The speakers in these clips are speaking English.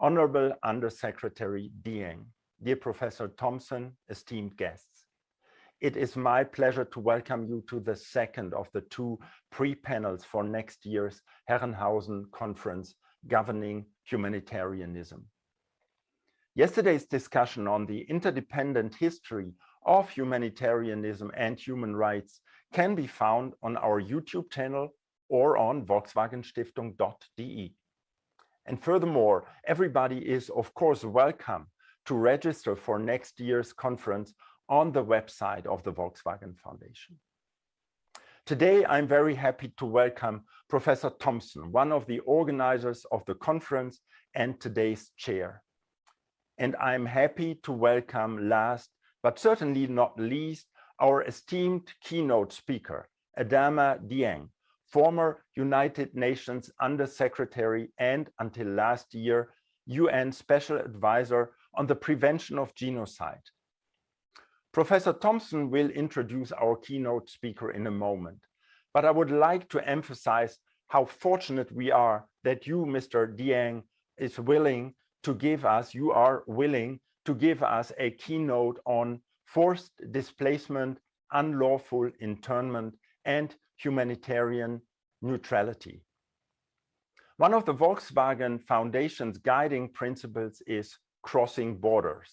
Honorable Undersecretary Dieng, dear Professor Thompson, esteemed guests. It is my pleasure to welcome you to the second of the two pre-panels for next year's Herrenhausen Conference governing humanitarianism. Yesterday's discussion on the interdependent history of humanitarianism and human rights can be found on our YouTube channel or on volkswagenstiftung.de. And furthermore, everybody is of course welcome to register for next year's conference on the website of the Volkswagen Foundation. Today, I'm very happy to welcome Professor Thompson, one of the organizers of the conference and today's chair. And I'm happy to welcome last, but certainly not least, our esteemed keynote speaker, Adama Dieng, former United Nations Undersecretary and until last year, UN Special Advisor on the Prevention of Genocide. Professor Thompson will introduce our keynote speaker in a moment, but I would like to emphasize how fortunate we are that you, Mr. Dieng, is willing to give us, you are willing to give us a keynote on forced displacement, unlawful internment, and humanitarian neutrality. One of the Volkswagen Foundation's guiding principles is crossing borders.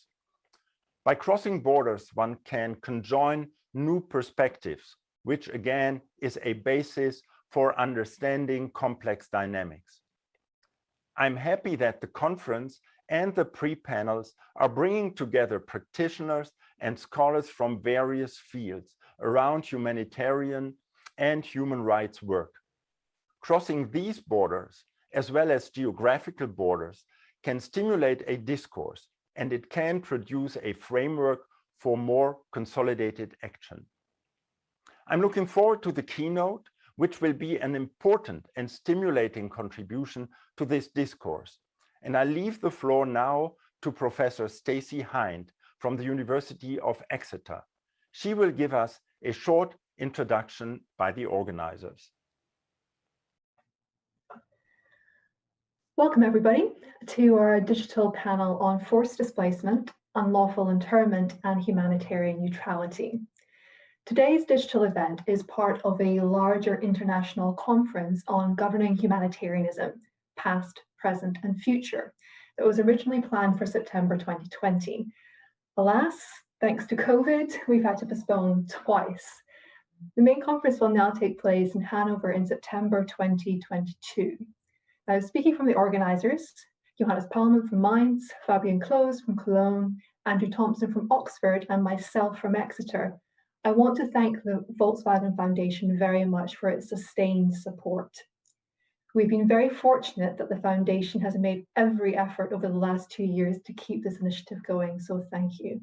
By crossing borders, one can conjoin new perspectives, which again is a basis for understanding complex dynamics. I'm happy that the conference and the pre-panels are bringing together practitioners and scholars from various fields around humanitarian and human rights work. Crossing these borders, as well as geographical borders, can stimulate a discourse, and it can produce a framework for more consolidated action. I'm looking forward to the keynote, which will be an important and stimulating contribution to this discourse. And I leave the floor now to Professor Stacy Hind from the University of Exeter. She will give us a short introduction by the organizers. Welcome everybody to our digital panel on forced displacement, unlawful internment, and humanitarian neutrality. Today's digital event is part of a larger international conference on governing humanitarianism, past, present, and future, that was originally planned for September 2020. Alas, thanks to COVID, we've had to postpone twice. The main conference will now take place in Hanover in September 2022. Now, speaking from the organizers, Johannes Palman from Mainz, Fabian Close from Cologne, Andrew Thompson from Oxford, and myself from Exeter, I want to thank the Volkswagen Foundation very much for its sustained support. We've been very fortunate that the Foundation has made every effort over the last 2 years to keep this initiative going, so thank you.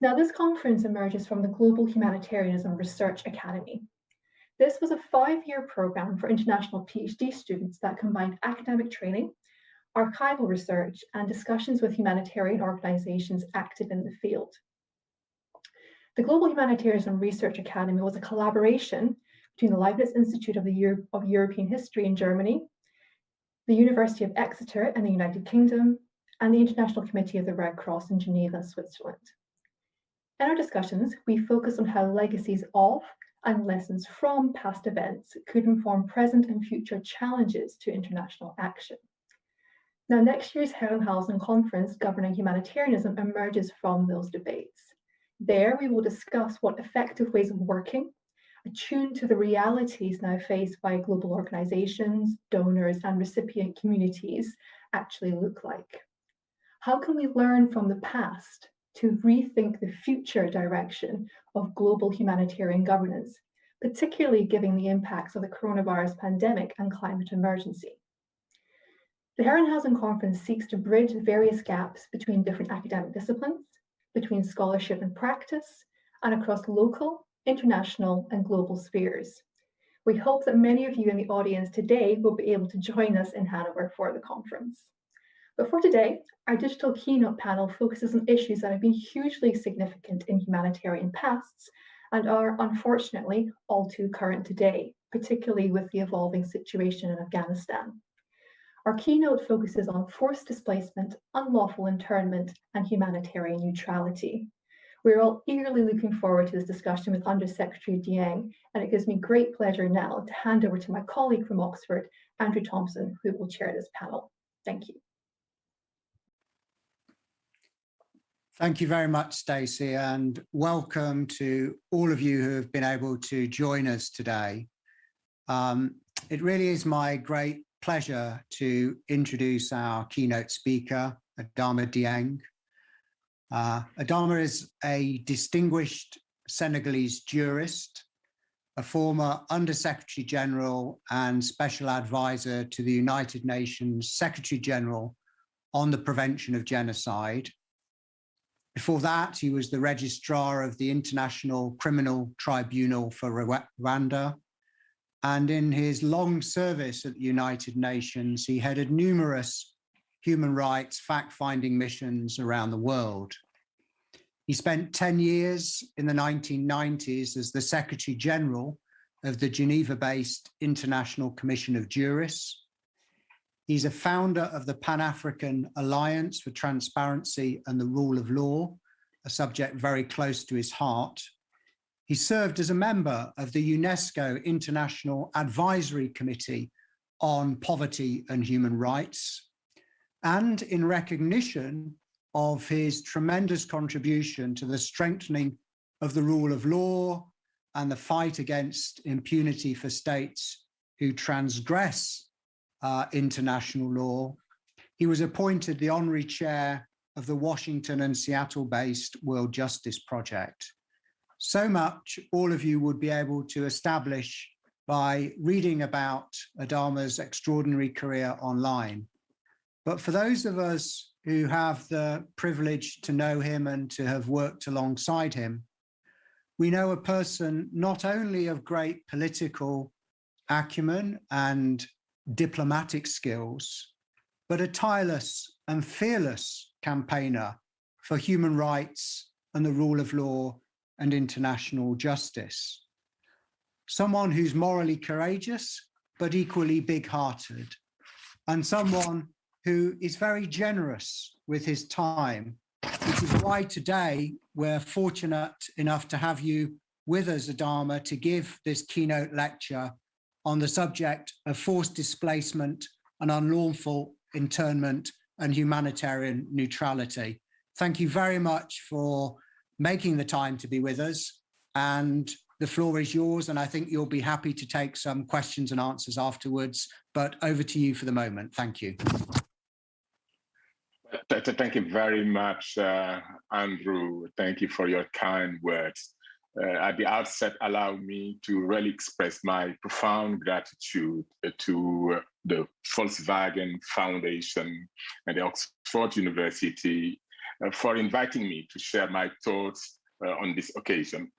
Now, this conference emerges from the Global Humanitarianism Research Academy. This was a 5-year program for international PhD students that combined academic training, archival research, and discussions with humanitarian organizations active in the field. The Global Humanitarianism Research Academy was a collaboration between the Leibniz Institute of European History in Germany, the University of Exeter in the United Kingdom, and the International Committee of the Red Cross in Geneva, Switzerland. In our discussions, we focused on how legacies of and lessons from past events could inform present and future challenges to international action. Now, next year's Herrenhausen Conference governing humanitarianism emerges from those debates. There, we will discuss what effective ways of working, attuned to the realities now faced by global organizations, donors, and recipient communities, actually look like. How can we learn from the past to rethink the future direction of global humanitarian governance, particularly given the impacts of the coronavirus pandemic and climate emergency? The Herrenhausen Conference seeks to bridge various gaps between different academic disciplines, between scholarship and practice, and across local, international, and global spheres. We hope that many of you in the audience today will be able to join us in Hanover for the conference. But for today, our digital keynote panel focuses on issues that have been hugely significant in humanitarian pasts and are unfortunately all too current today, particularly with the evolving situation in Afghanistan. Our keynote focuses on forced displacement, unlawful internment, and humanitarian neutrality. We're all eagerly looking forward to this discussion with Under-Secretary Dieng, and it gives me great pleasure now to hand over to my colleague from Oxford, Andrew Thompson, who will chair this panel. Thank you. Thank you very much, Stacy, and welcome to all of you who have been able to join us today. It really is my great pleasure to introduce our keynote speaker, Adama Dieng. Adama is a distinguished Senegalese jurist, a former Under-Secretary General and Special Advisor to the United Nations Secretary General on the Prevention of Genocide. Before that, he was the Registrar of the International Criminal Tribunal for Rwanda. And in his long service at the United Nations, he headed numerous human rights fact-finding missions around the world. He spent 10 years in the 1990s as the Secretary General of the Geneva-based International Commission of Jurists. He's a founder of the Pan-African Alliance for Transparency and the Rule of Law, a subject very close to his heart. He served as a member of the UNESCO International Advisory Committee on Poverty and Human Rights. And in recognition of his tremendous contribution to the strengthening of the rule of law and the fight against impunity for states who transgress international law, he was appointed the honorary chair of the Washington and Seattle-based World Justice Project. So much all of you would be able to establish by reading about Adama's extraordinary career online. But for those of us who have the privilege to know him and to have worked alongside him, we know a person not only of great political acumen and diplomatic skills, but a tireless and fearless campaigner for human rights and the rule of law and international justice. Someone who's morally courageous, but equally big-hearted, and someone who is very generous with his time, which is why today we're fortunate enough to have you with us, Adama, to give this keynote lecture on the subject of forced displacement and unlawful internment and humanitarian neutrality. Thank you very much for making the time to be with us, and the floor is yours, and I think you'll be happy to take some questions and answers afterwards, but over to you for the moment. Thank you. Thank you very much, Andrew. Thank you for your kind words. At the outset, allow me to really express my profound gratitude to the Volkswagen Foundation and the Oxford University for inviting me to share my thoughts on this occasion.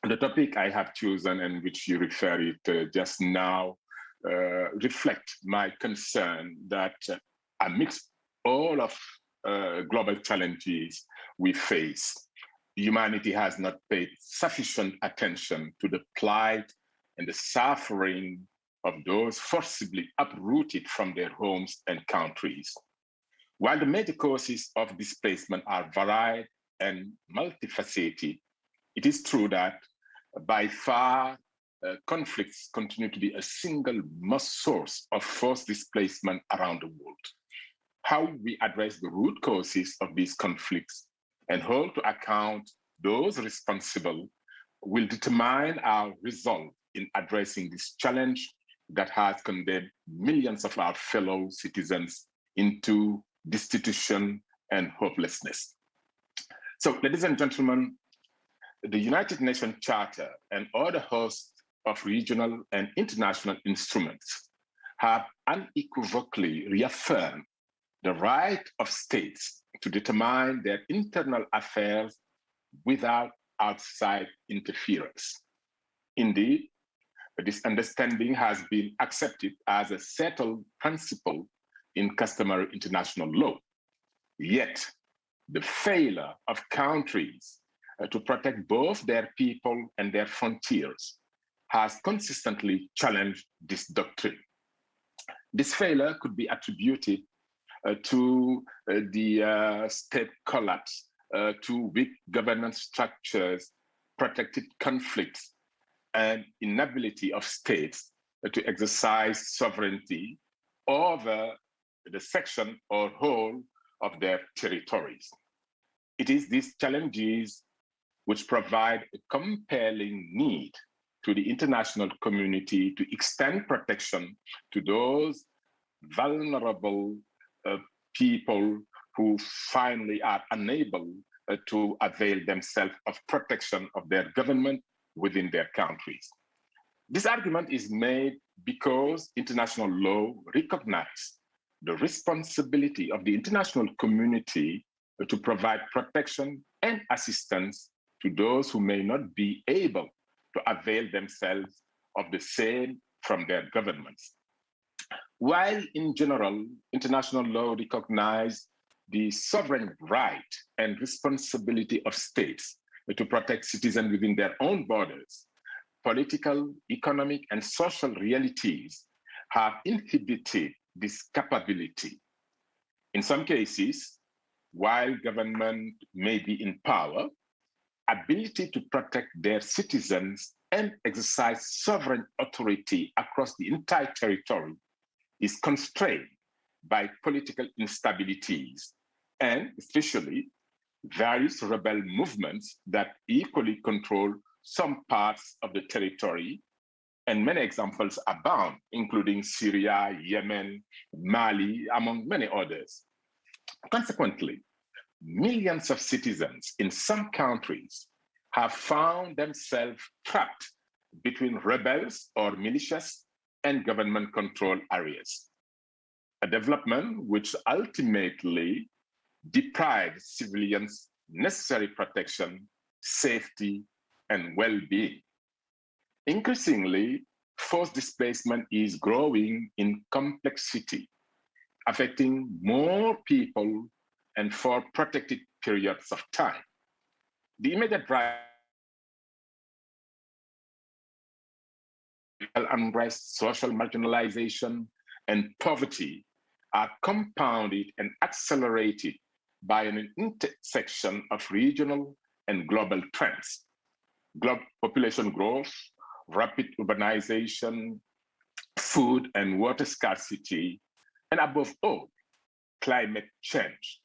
The topic I have chosen and which you referred it just now reflect my concern that amidst all of global challenges we face, humanity has not paid sufficient attention to the plight and the suffering of those forcibly uprooted from their homes and countries. While the major causes of displacement are varied and multifaceted, it is true that by far conflicts continue to be a single most source of forced displacement around the world. How we address the root causes of these conflicts and hold to account those responsible will determine our resolve in addressing this challenge that has condemned millions of our fellow citizens into destitution and hopelessness. So, ladies and gentlemen, the United Nations Charter and other hosts of regional and international instruments have unequivocally reaffirmed the right of states to determine their internal affairs without outside interference. Indeed, this understanding has been accepted as a settled principle in customary international law. Yet, the failure of countries to protect both their people and their frontiers has consistently challenged this doctrine. This failure could be attributed to the state collapse, to weak governance structures, protracted conflicts, and inability of states to exercise sovereignty over the section or whole of their territories. It is these challenges which provide a compelling need to the international community to extend protection to those vulnerable people who finally are unable to avail themselves of protection of their government within their countries. This argument is made because international law recognizes the responsibility of the international community to provide protection and assistance to those who may not be able to avail themselves of the same from their governments. While in general, international law recognizes the sovereign right and responsibility of states to protect citizens within their own borders, political, economic, and social realities have inhibited this capability. In some cases, while government may be in power, ability to protect their citizens and exercise sovereign authority across the entire territory is constrained by political instabilities and especially various rebel movements that equally control some parts of the territory, and many examples abound, including Syria, Yemen, Mali, among many others. Consequently, millions of citizens in some countries have found themselves trapped between rebels or militias and government-controlled areas, a development which ultimately deprives civilians necessary protection, safety, and well-being. Increasingly, forced displacement is growing in complexity, affecting more people and for protected periods of time. The immediate drive unrest, social marginalization, and poverty are compounded and accelerated by an intersection of regional and global trends. Global population growth, rapid urbanization, food and water scarcity, and above all, climate change,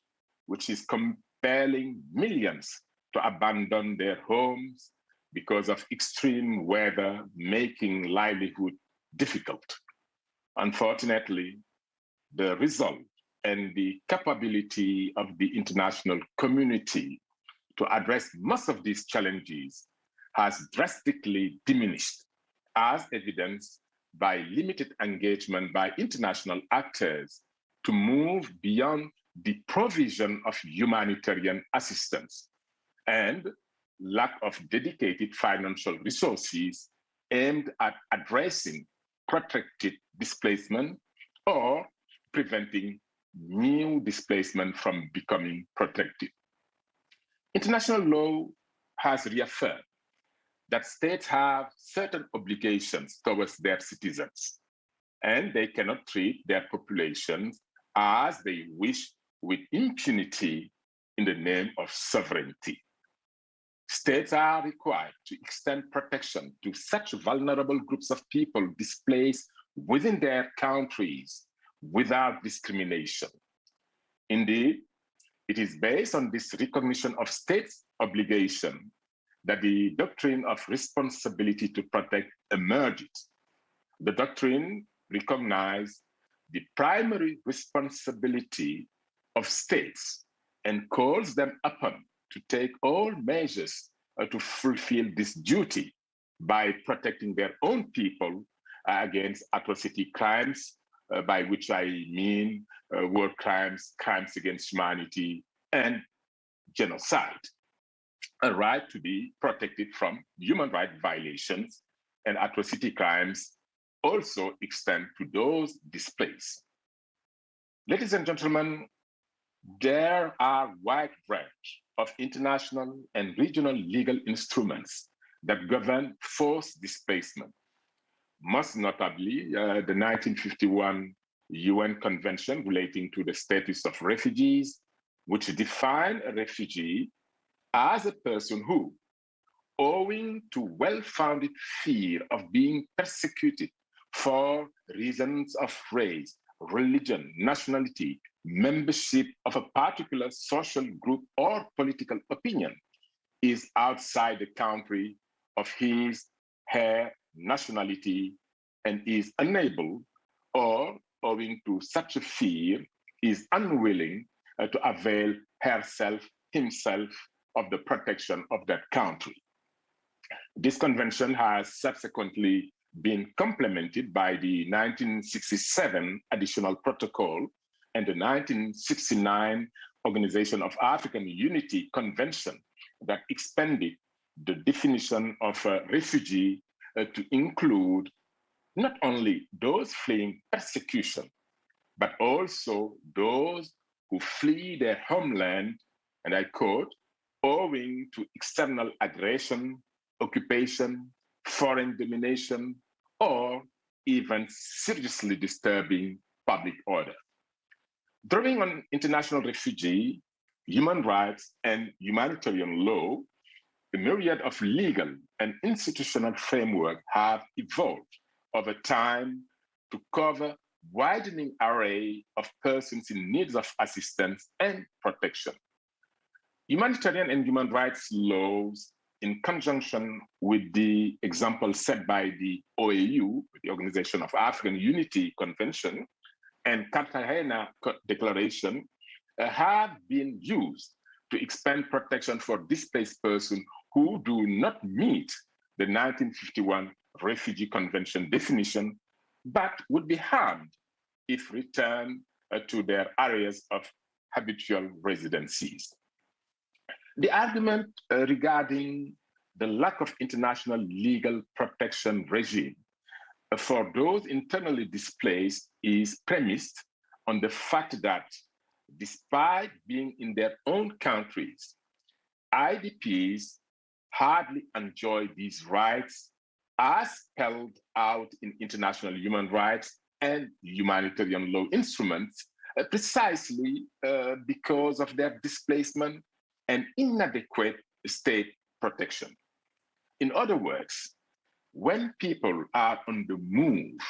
which is compelling millions to abandon their homes because of extreme weather, making livelihood difficult. Unfortunately, the result and the capability of the international community to address most of these challenges has drastically diminished, as evidenced by limited engagement by international actors to move beyond the provision of humanitarian assistance and lack of dedicated financial resources aimed at addressing protracted displacement or preventing new displacement from becoming protracted. International law has reaffirmed that states have certain obligations towards their citizens, and they cannot treat their populations as they wish with impunity in the name of sovereignty. States are required to extend protection to such vulnerable groups of people displaced within their countries without discrimination. Indeed, it is based on this recognition of states' obligation that the doctrine of responsibility to protect emerges. The doctrine recognizes the primary responsibility of states and calls them upon to take all measures to fulfill this duty by protecting their own people against atrocity crimes, by which I mean war crimes, crimes against humanity, and genocide. A right to be protected from human rights violations and atrocity crimes also extend to those displaced. Ladies and gentlemen, there are a wide range of international and regional legal instruments that govern forced displacement, most notably the 1951 UN Convention relating to the status of refugees, which define a refugee as a person who, owing to well-founded fear of being persecuted for reasons of race, religion, nationality, membership of a particular social group or political opinion, is outside the country of his, her nationality and is unable, or owing to such a fear, is unwilling to avail herself, himself, of the protection of that country. This convention has subsequently been complemented by the 1967 Additional Protocol and the 1969 Organization of African Unity Convention that expanded the definition of a refugee to include not only those fleeing persecution, but also those who flee their homeland, and I quote, owing to external aggression, occupation, foreign domination, or even seriously disturbing public order. Drawing on international refugee, human rights, and humanitarian law, a myriad of legal and institutional frameworks have evolved over time to cover widening array of persons in need of assistance and protection. Humanitarian and human rights laws, in conjunction with the example set by the OAU, the Organization of African Unity Convention, and Cartagena Declaration, have been used to expand protection for displaced persons who do not meet the 1951 Refugee Convention definition, but would be harmed if returned to their areas of habitual residencies. The argument regarding the lack of international legal protection regime for those internally displaced is premised on the fact that despite being in their own countries, IDPs hardly enjoy these rights as spelled out in international human rights and humanitarian law instruments, precisely because of their displacement and inadequate state protection. In other words, when people are on the move,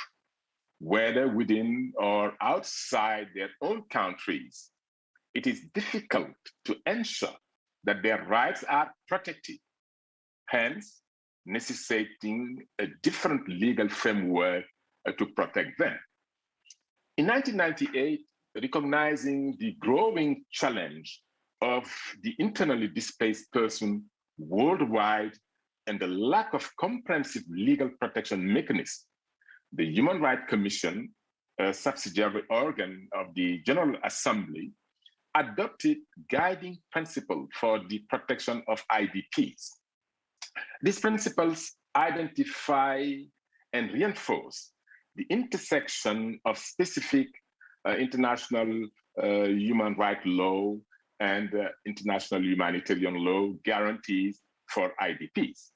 whether within or outside their own countries, it is difficult to ensure that their rights are protected, hence necessitating a different legal framework to protect them. In 1998, recognizing the growing challenge of the internally displaced person worldwide and the lack of comprehensive legal protection mechanism, the Human Rights Commission, a subsidiary organ of the General Assembly, adopted guiding principles for the protection of IDPs. These principles identify and reinforce the intersection of specific international human rights law and international humanitarian law guarantees for IDPs.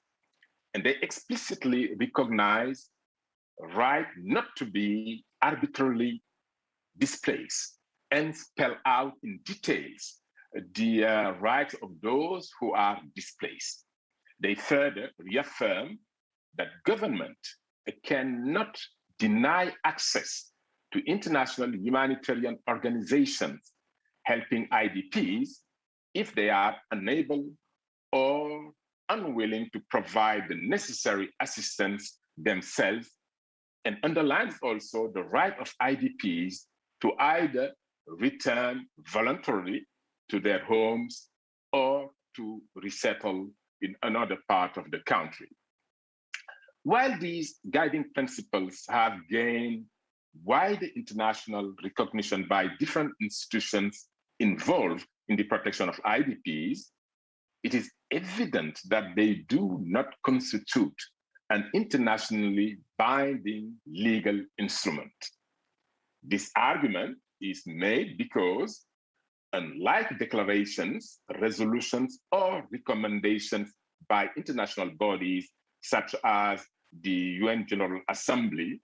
And they explicitly recognize right not to be arbitrarily displaced and spell out in details the rights of those who are displaced. They further reaffirm that government cannot deny access to international humanitarian organizations helping IDPs if they are unable or unwilling to provide the necessary assistance themselves, and underlines also the right of IDPs to either return voluntarily to their homes or to resettle in another part of the country. While these guiding principles have gained wide international recognition by different institutions involved in the protection of IDPs, it is evident that they do not constitute an internationally binding legal instrument. This argument is made because, unlike declarations, resolutions, or recommendations by international bodies such as the UN General Assembly,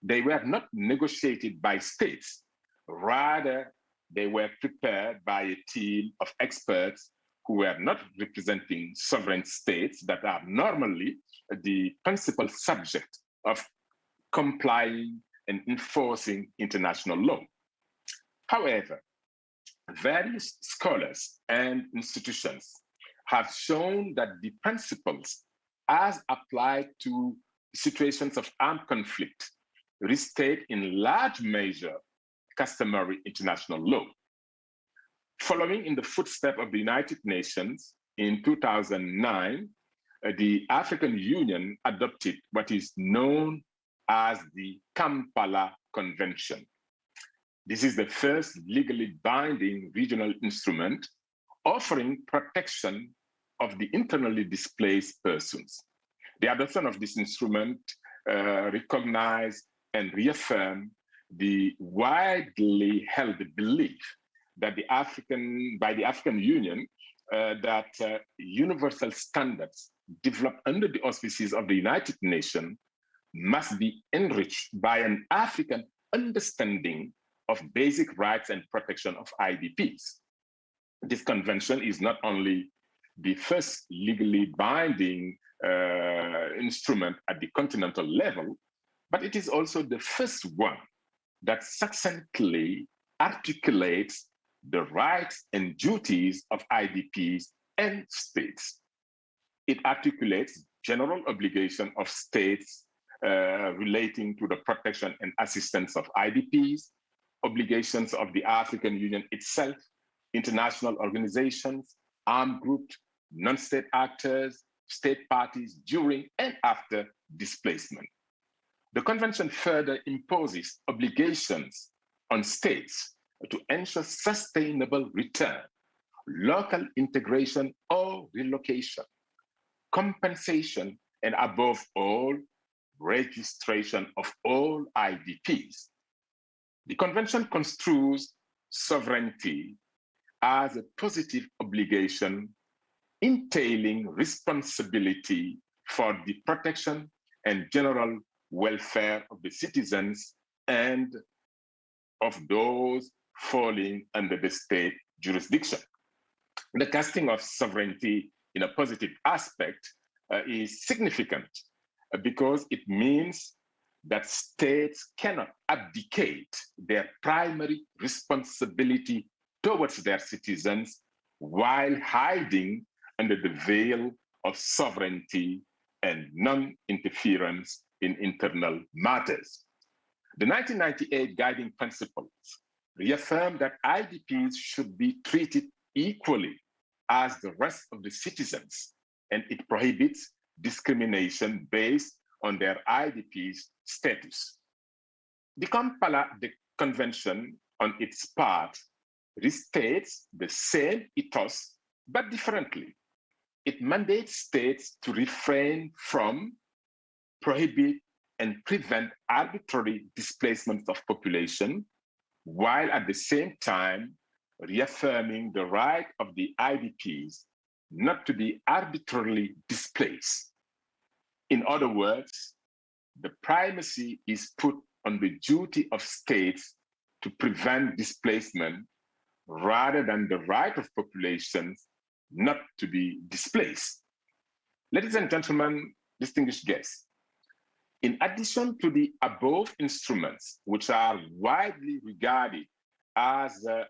they were not negotiated by states. Rather, they were prepared by a team of experts who were not representing sovereign states that are normally the principal subject of complying and enforcing international law. However, various scholars and institutions have shown that the principles as applied to situations of armed conflict restate in large measure customary international law. Following in the footsteps of the United Nations, in 2009, the African Union adopted what is known as the Kampala Convention. This is the first legally binding regional instrument offering protection of the internally displaced persons. The adoption of this instrument recognized and reaffirmed the widely held belief that by the African Union that universal standards developed under the auspices of the United Nations must be enriched by an African understanding of basic rights and protection of IDPs. This convention is not only the first legally binding instrument at the continental level, but it is also the first one that succinctly articulates the rights and duties of IDPs and states. It articulates general obligation of states relating to the protection and assistance of IDPs, obligations of the African Union itself, international organizations, armed groups, non-state actors, state parties during and after displacement. The convention further imposes obligations on states to ensure sustainable return, local integration or relocation, compensation, and above all, registration of all IDPs. The convention construes sovereignty as a positive obligation entailing responsibility for the protection and general welfare of the citizens and of those falling under the state jurisdiction. The casting of sovereignty in a positive aspect is significant because it means that states cannot abdicate their primary responsibility towards their citizens while hiding under the veil of sovereignty and non-interference in internal matters. The 1998 guiding principles reaffirm that IDPs should be treated equally as the rest of the citizens, and it prohibits discrimination based on their IDP's status. The Kampala Convention, on its part, restates the same ethos, but differently. It mandates states to refrain from, prohibit, and prevent arbitrary displacement of population, while at the same time reaffirming the right of the IDPs not to be arbitrarily displaced. In other words, the primacy is put on the duty of states to prevent displacement rather than the right of populations not to be displaced. Ladies and gentlemen, distinguished guests, in addition to the above instruments, which are widely regarded as a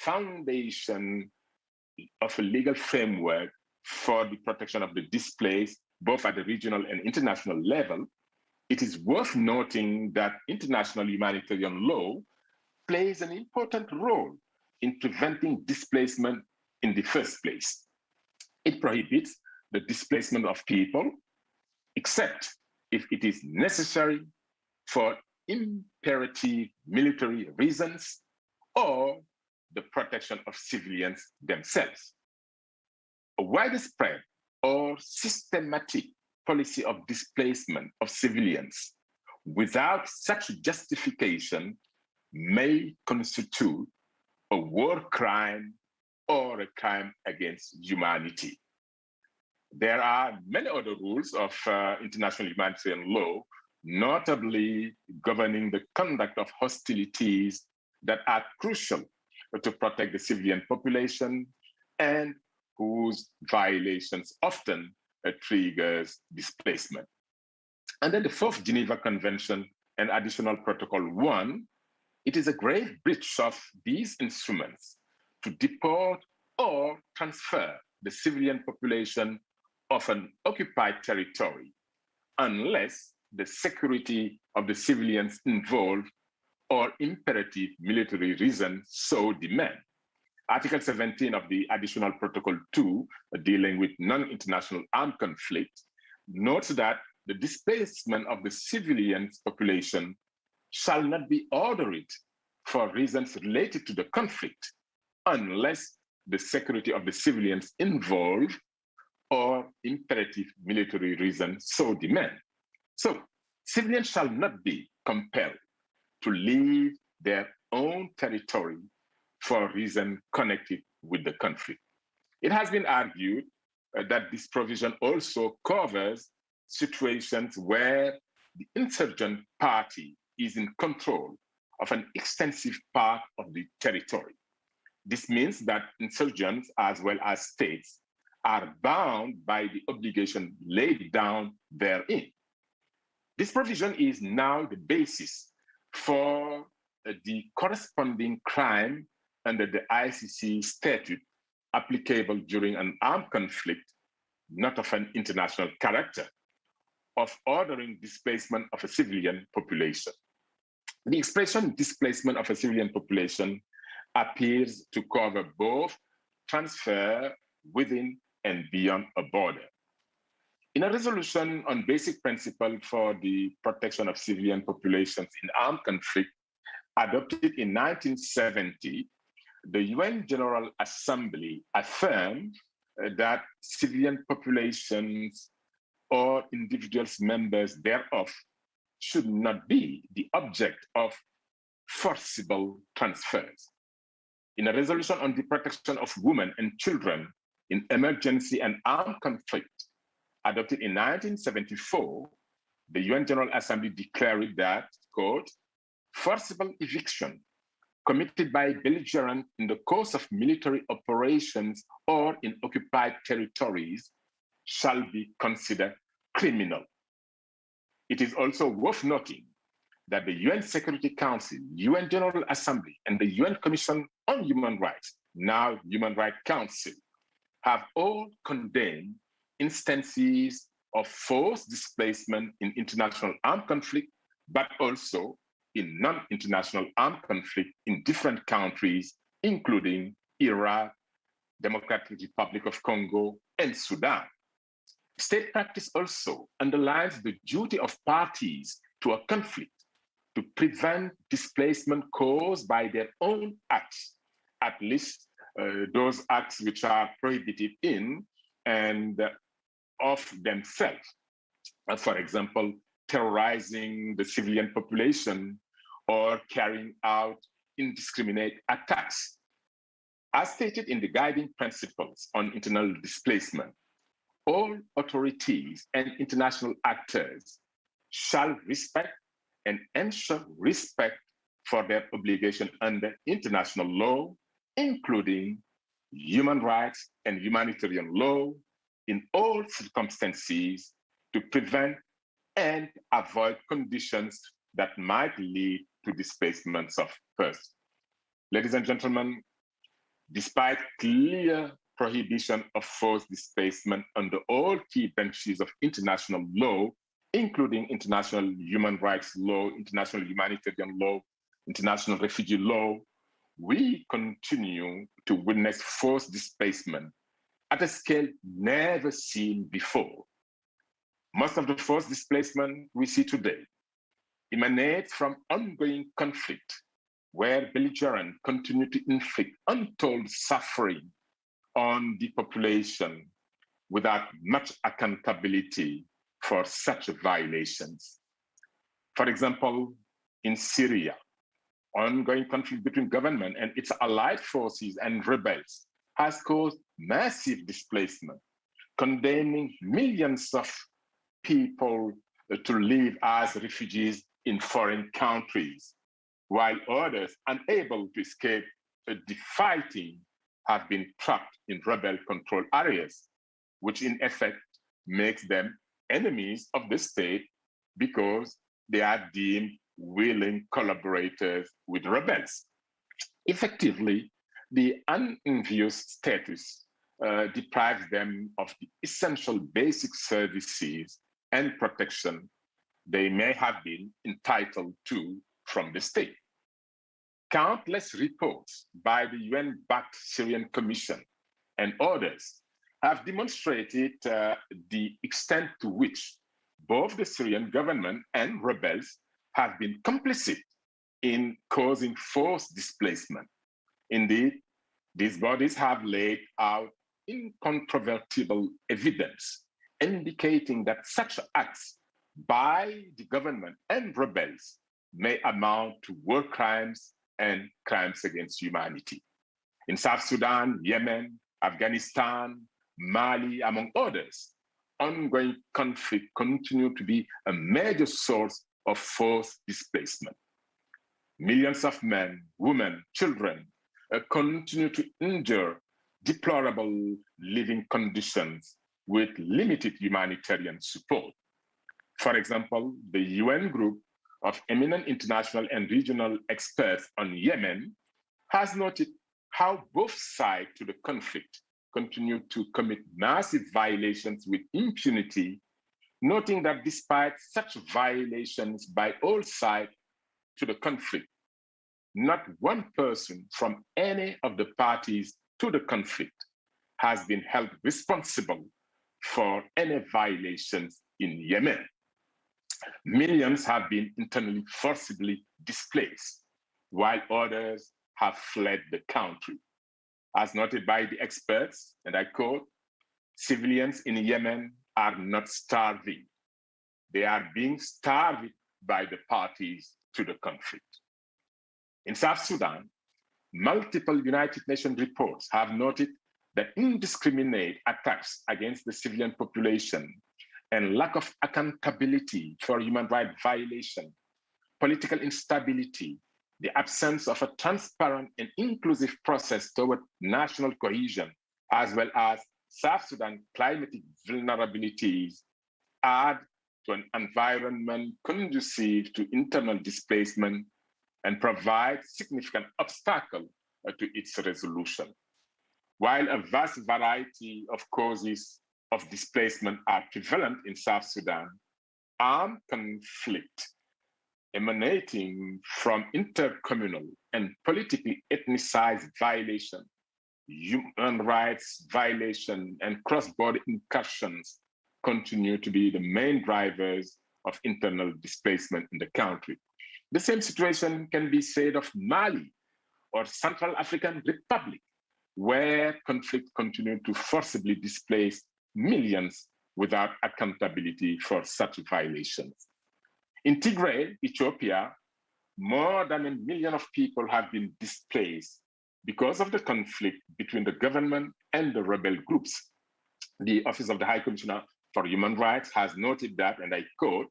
foundation of a legal framework for the protection of the displaced, both at the regional and international level, it is worth noting that international humanitarian law plays an important role in preventing displacement in the first place. It prohibits the displacement of people, except if it is necessary for imperative military reasons or the protection of civilians themselves. A widespread or systematic policy of displacement of civilians without such justification may constitute a war crime or a crime against humanity. There are many other rules of international humanitarian law notably governing the conduct of hostilities that are crucial to protect the civilian population and whose violations often triggers displacement. Under the Fourth Geneva Convention and Additional Protocol 1, it is a grave breach of these instruments to deport or transfer the civilian population of an occupied territory unless the security of the civilians involved or imperative military reason so demand. Article 17 of the Additional Protocol 2, dealing with non-international armed conflict, notes that the displacement of the civilian population shall not be ordered for reasons related to the conflict unless the security of the civilians involved or imperative military reason so demand. So civilians shall not be compelled to leave their own territory for reasons connected with the conflict. It has been argued that this provision also covers situations where the insurgent party is in control of an extensive part of the territory. This means that insurgents as well as states are bound by the obligation laid down therein. This provision is now the basis for the corresponding crime under the ICC statute applicable during an armed conflict, not of an international character, of ordering displacement of a civilian population. The expression displacement of a civilian population appears to cover both transfer within and beyond a border. In a resolution on basic principles for the protection of civilian populations in armed conflict, adopted in 1970, the UN General Assembly affirmed that civilian populations or individuals members thereof should not be the object of forcible transfers. In a resolution on the protection of women and children in emergency and armed conflict, adopted in 1974, the UN General Assembly declared that, quote, forcible eviction committed by belligerents in the course of military operations or in occupied territories shall be considered criminal. It is also worth noting that the UN Security Council, UN General Assembly, and the UN Commission on Human Rights, now Human Rights Council, have all condemned instances of forced displacement in international armed conflict, but also in non-international armed conflict in different countries, including Iraq, Democratic Republic of Congo, and Sudan. State practice also underlines the duty of parties to a conflict to prevent displacement caused by their own acts, at least those acts which are prohibited in and of themselves. For example, terrorizing the civilian population or carrying out indiscriminate attacks. As stated in the guiding principles on internal displacement, all authorities and international actors shall respect and ensure respect for their obligation under international law, including human rights and humanitarian law in all circumstances to prevent and avoid conditions that might lead to displacements of persons. Ladies and gentlemen, despite clear prohibition of forced displacement under all key benches of international law, including international human rights law, international humanitarian law, international refugee law, we continue to witness forced displacement at a scale never seen before. Most of the forced displacement we see today emanates from ongoing conflict, where belligerents continue to inflict untold suffering on the population without much accountability for such violations. For example, in Syria, ongoing conflict between government and its allied forces and rebels has caused massive displacement, condemning millions of people to live as refugees in foreign countries, while others unable to escape the fighting have been trapped in rebel-controlled areas, which in effect makes them enemies of the state because they are deemed willing collaborators with rebels. Effectively, the unenvious status deprives them of the essential basic services and protection they may have been entitled to from the state. Countless reports by the UN-backed Syrian Commission and others have demonstrated the extent to which both the Syrian government and rebels have been complicit in causing forced displacement. Indeed, these bodies have laid out incontrovertible evidence indicating that such acts by the government and rebels may amount to war crimes and crimes against humanity. In South Sudan, Yemen, Afghanistan, Mali, among others, ongoing conflict continue to be a major source of forced displacement. Millions of men, women, children continue to endure deplorable living conditions with limited humanitarian support. For example, the UN group of eminent international and regional experts on Yemen has noted how both sides to the conflict continue to commit massive violations with impunity, noting that despite such violations by all sides to the conflict, not one person from any of the parties to the conflict has been held responsible for any violations in Yemen. Millions have been internally forcibly displaced, while others have fled the country. As noted by the experts, and I quote, civilians in Yemen are not starving. They are being starved by the parties to the conflict. In South Sudan, multiple United Nations reports have noted that indiscriminate attacks against the civilian population and lack of accountability for human rights violation, political instability, the absence of a transparent and inclusive process toward national cohesion, as well as South Sudan climatic vulnerabilities, add to an environment conducive to internal displacement and provide significant obstacle to its resolution. While a vast variety of causes of displacement are prevalent in South Sudan, armed conflict emanating from intercommunal and politically ethnicized violation, human rights violation, and cross-border incursions continue to be the main drivers of internal displacement in the country. The same situation can be said of Mali or Central African Republic, where conflict continued to forcibly displace millions without accountability for such violations. In Tigray, Ethiopia, more than 1 million of people have been displaced because of the conflict between the government and the rebel groups. The Office of the High Commissioner for Human Rights has noted that, and I quote,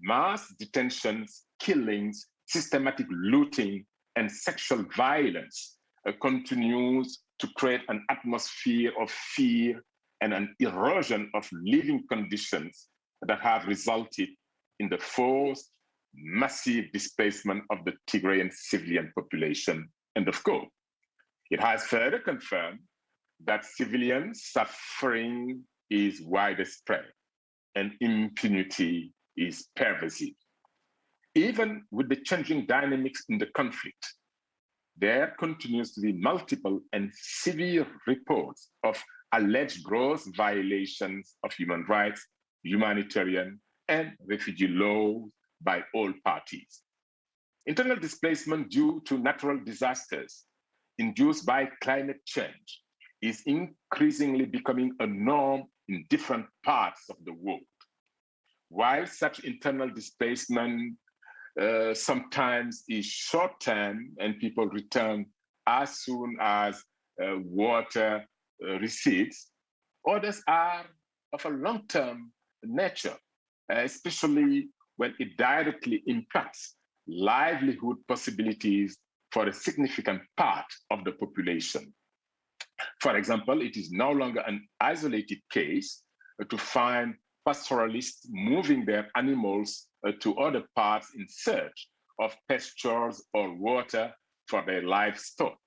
mass detentions, killings, systematic looting, and sexual violence continues to create an atmosphere of fear and an erosion of living conditions that have resulted in the forced, massive displacement of the Tigrayan civilian population, end of quote. It has further confirmed that civilian suffering is widespread and impunity is pervasive. Even with the changing dynamics in the conflict, there continues to be multiple and severe reports of alleged gross violations of human rights, humanitarian, and refugee laws by all parties. Internal displacement due to natural disasters induced by climate change is increasingly becoming a norm in different parts of the world. While such internal displacement sometimes is short-term and people return as soon as water recedes, others are of a long-term nature especially when it directly impacts livelihood possibilities for a significant part of the population. For example, it is no longer an isolated case to find pastoralists moving their animals to other parts in search of pastures or water for their livestock.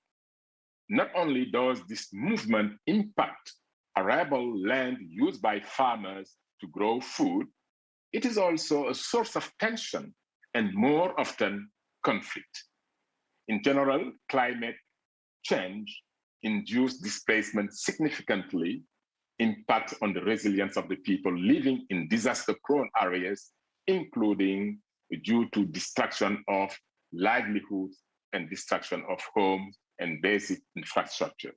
Not only does this movement impact arable land used by farmers to grow food, it is also a source of tension and more often conflict. In general, climate change induced displacement significantly impact on the resilience of the people living in disaster-prone areas, including due to destruction of livelihoods and destruction of homes and basic infrastructure.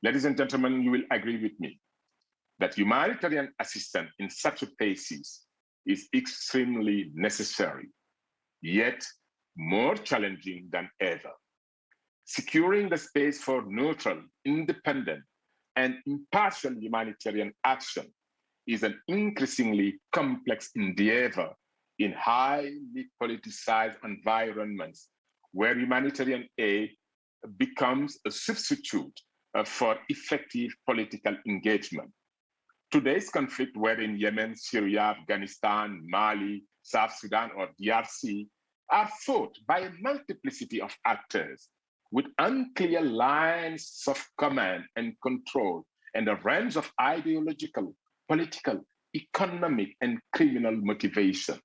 Ladies and gentlemen, you will agree with me that humanitarian assistance in such cases is extremely necessary, yet more challenging than ever. Securing the space for neutral, independent, and impartial humanitarian action is an increasingly complex endeavor in highly politicized environments where humanitarian aid becomes a substitute for effective political engagement. Today's conflict, whether in Yemen, Syria, Afghanistan, Mali, South Sudan, or DRC, are fought by a multiplicity of actors with unclear lines of command and control and a range of ideological, political, economic, and criminal motivation.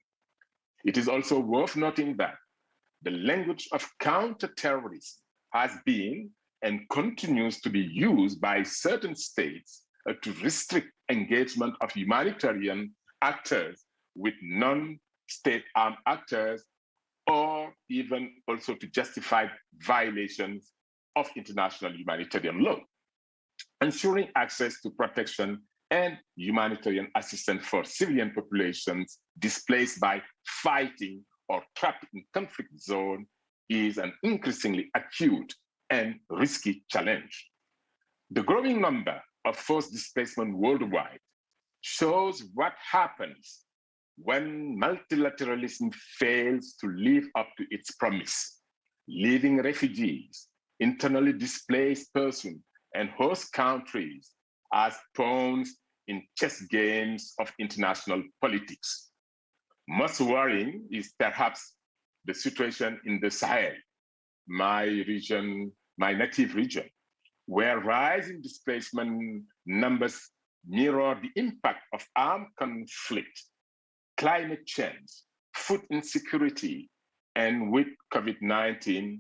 It is also worth noting that the language of counterterrorism has been and continues to be used by certain states to restrict engagement of humanitarian actors with non-state armed actors, or even also to justify violations of international humanitarian law. Ensuring access to protection and humanitarian assistance for civilian populations displaced by fighting or trapped in conflict zone is an increasingly acute and risky challenge. The growing number of forced displacement worldwide shows what happens when multilateralism fails to live up to its promise, leaving refugees, internally displaced persons, and host countries as pawns in chess games of international politics. Most worrying is perhaps the situation in the Sahel, my region, my native region, where rising displacement numbers mirror the impact of armed conflict, climate change, food insecurity, and with COVID-19,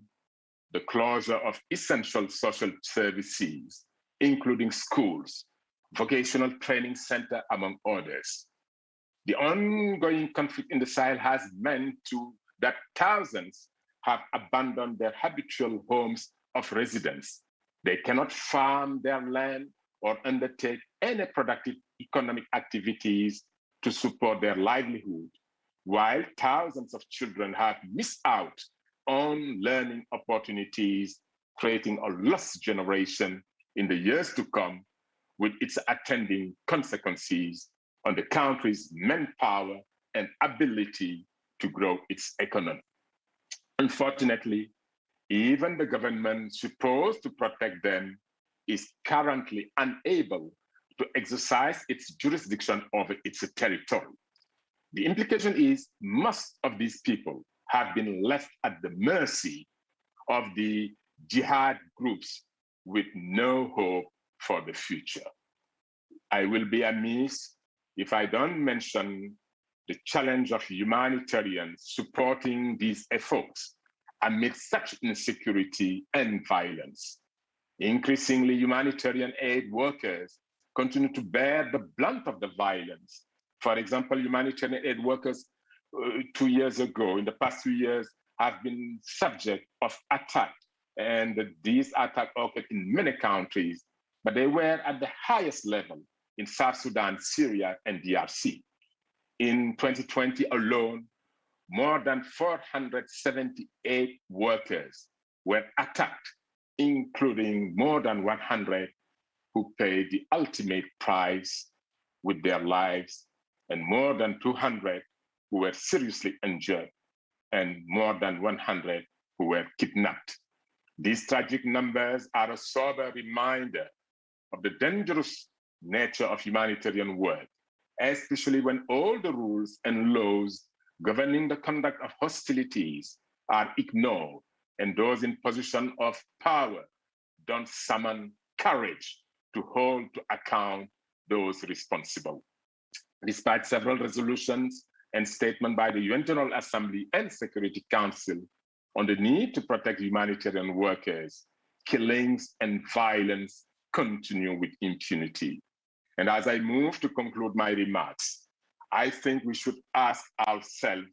the closure of essential social services, including schools, vocational training center, among others. The ongoing conflict in the Sahel has meant that thousands have abandoned their habitual homes of residence. They cannot farm their land or undertake any productive economic activities to support their livelihood, while thousands of children have missed out on learning opportunities, creating a lost generation in the years to come, with its attending consequences on the country's manpower and ability to grow its economy. Unfortunately, even the government supposed to protect them is currently unable to exercise its jurisdiction over its territory. The implication is most of these people have been left at the mercy of the jihad groups with no hope for the future. I will be amiss if I don't mention the challenge of humanitarians supporting these efforts amid such insecurity and violence. Increasingly, humanitarian aid workers continue to bear the brunt of the violence. For example, humanitarian aid workers 2 years ago, in the past 2 years, have been subject of attack, and these attacks occurred in many countries, but they were at the highest level in South Sudan, Syria, and DRC. In 2020 alone, more than 478 workers were attacked, including more than 100 who paid the ultimate price with their lives and more than 200 who were seriously injured, and more than 100 who were kidnapped. These tragic numbers are a sober reminder of the dangerous nature of humanitarian work, especially when all the rules and laws governing the conduct of hostilities are ignored and those in position of power don't summon courage to hold to account those responsible. Despite several resolutions and statements by the UN General Assembly and Security Council on the need to protect humanitarian workers, killings and violence continue with impunity. And as I move to conclude my remarks, I think we should ask ourselves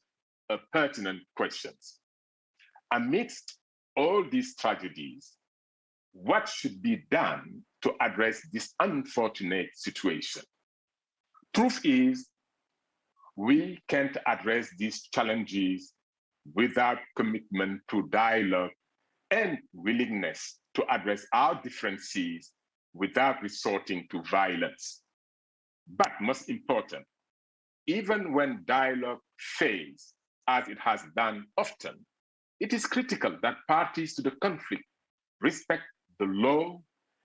a pertinent questions. Amidst all these tragedies, what should be done to address this unfortunate situation? Truth is, we can't address these challenges without commitment to dialogue and willingness to address our differences without resorting to violence. But most important, even when dialogue fails, as it has done often, it is critical that parties to the conflict respect the law,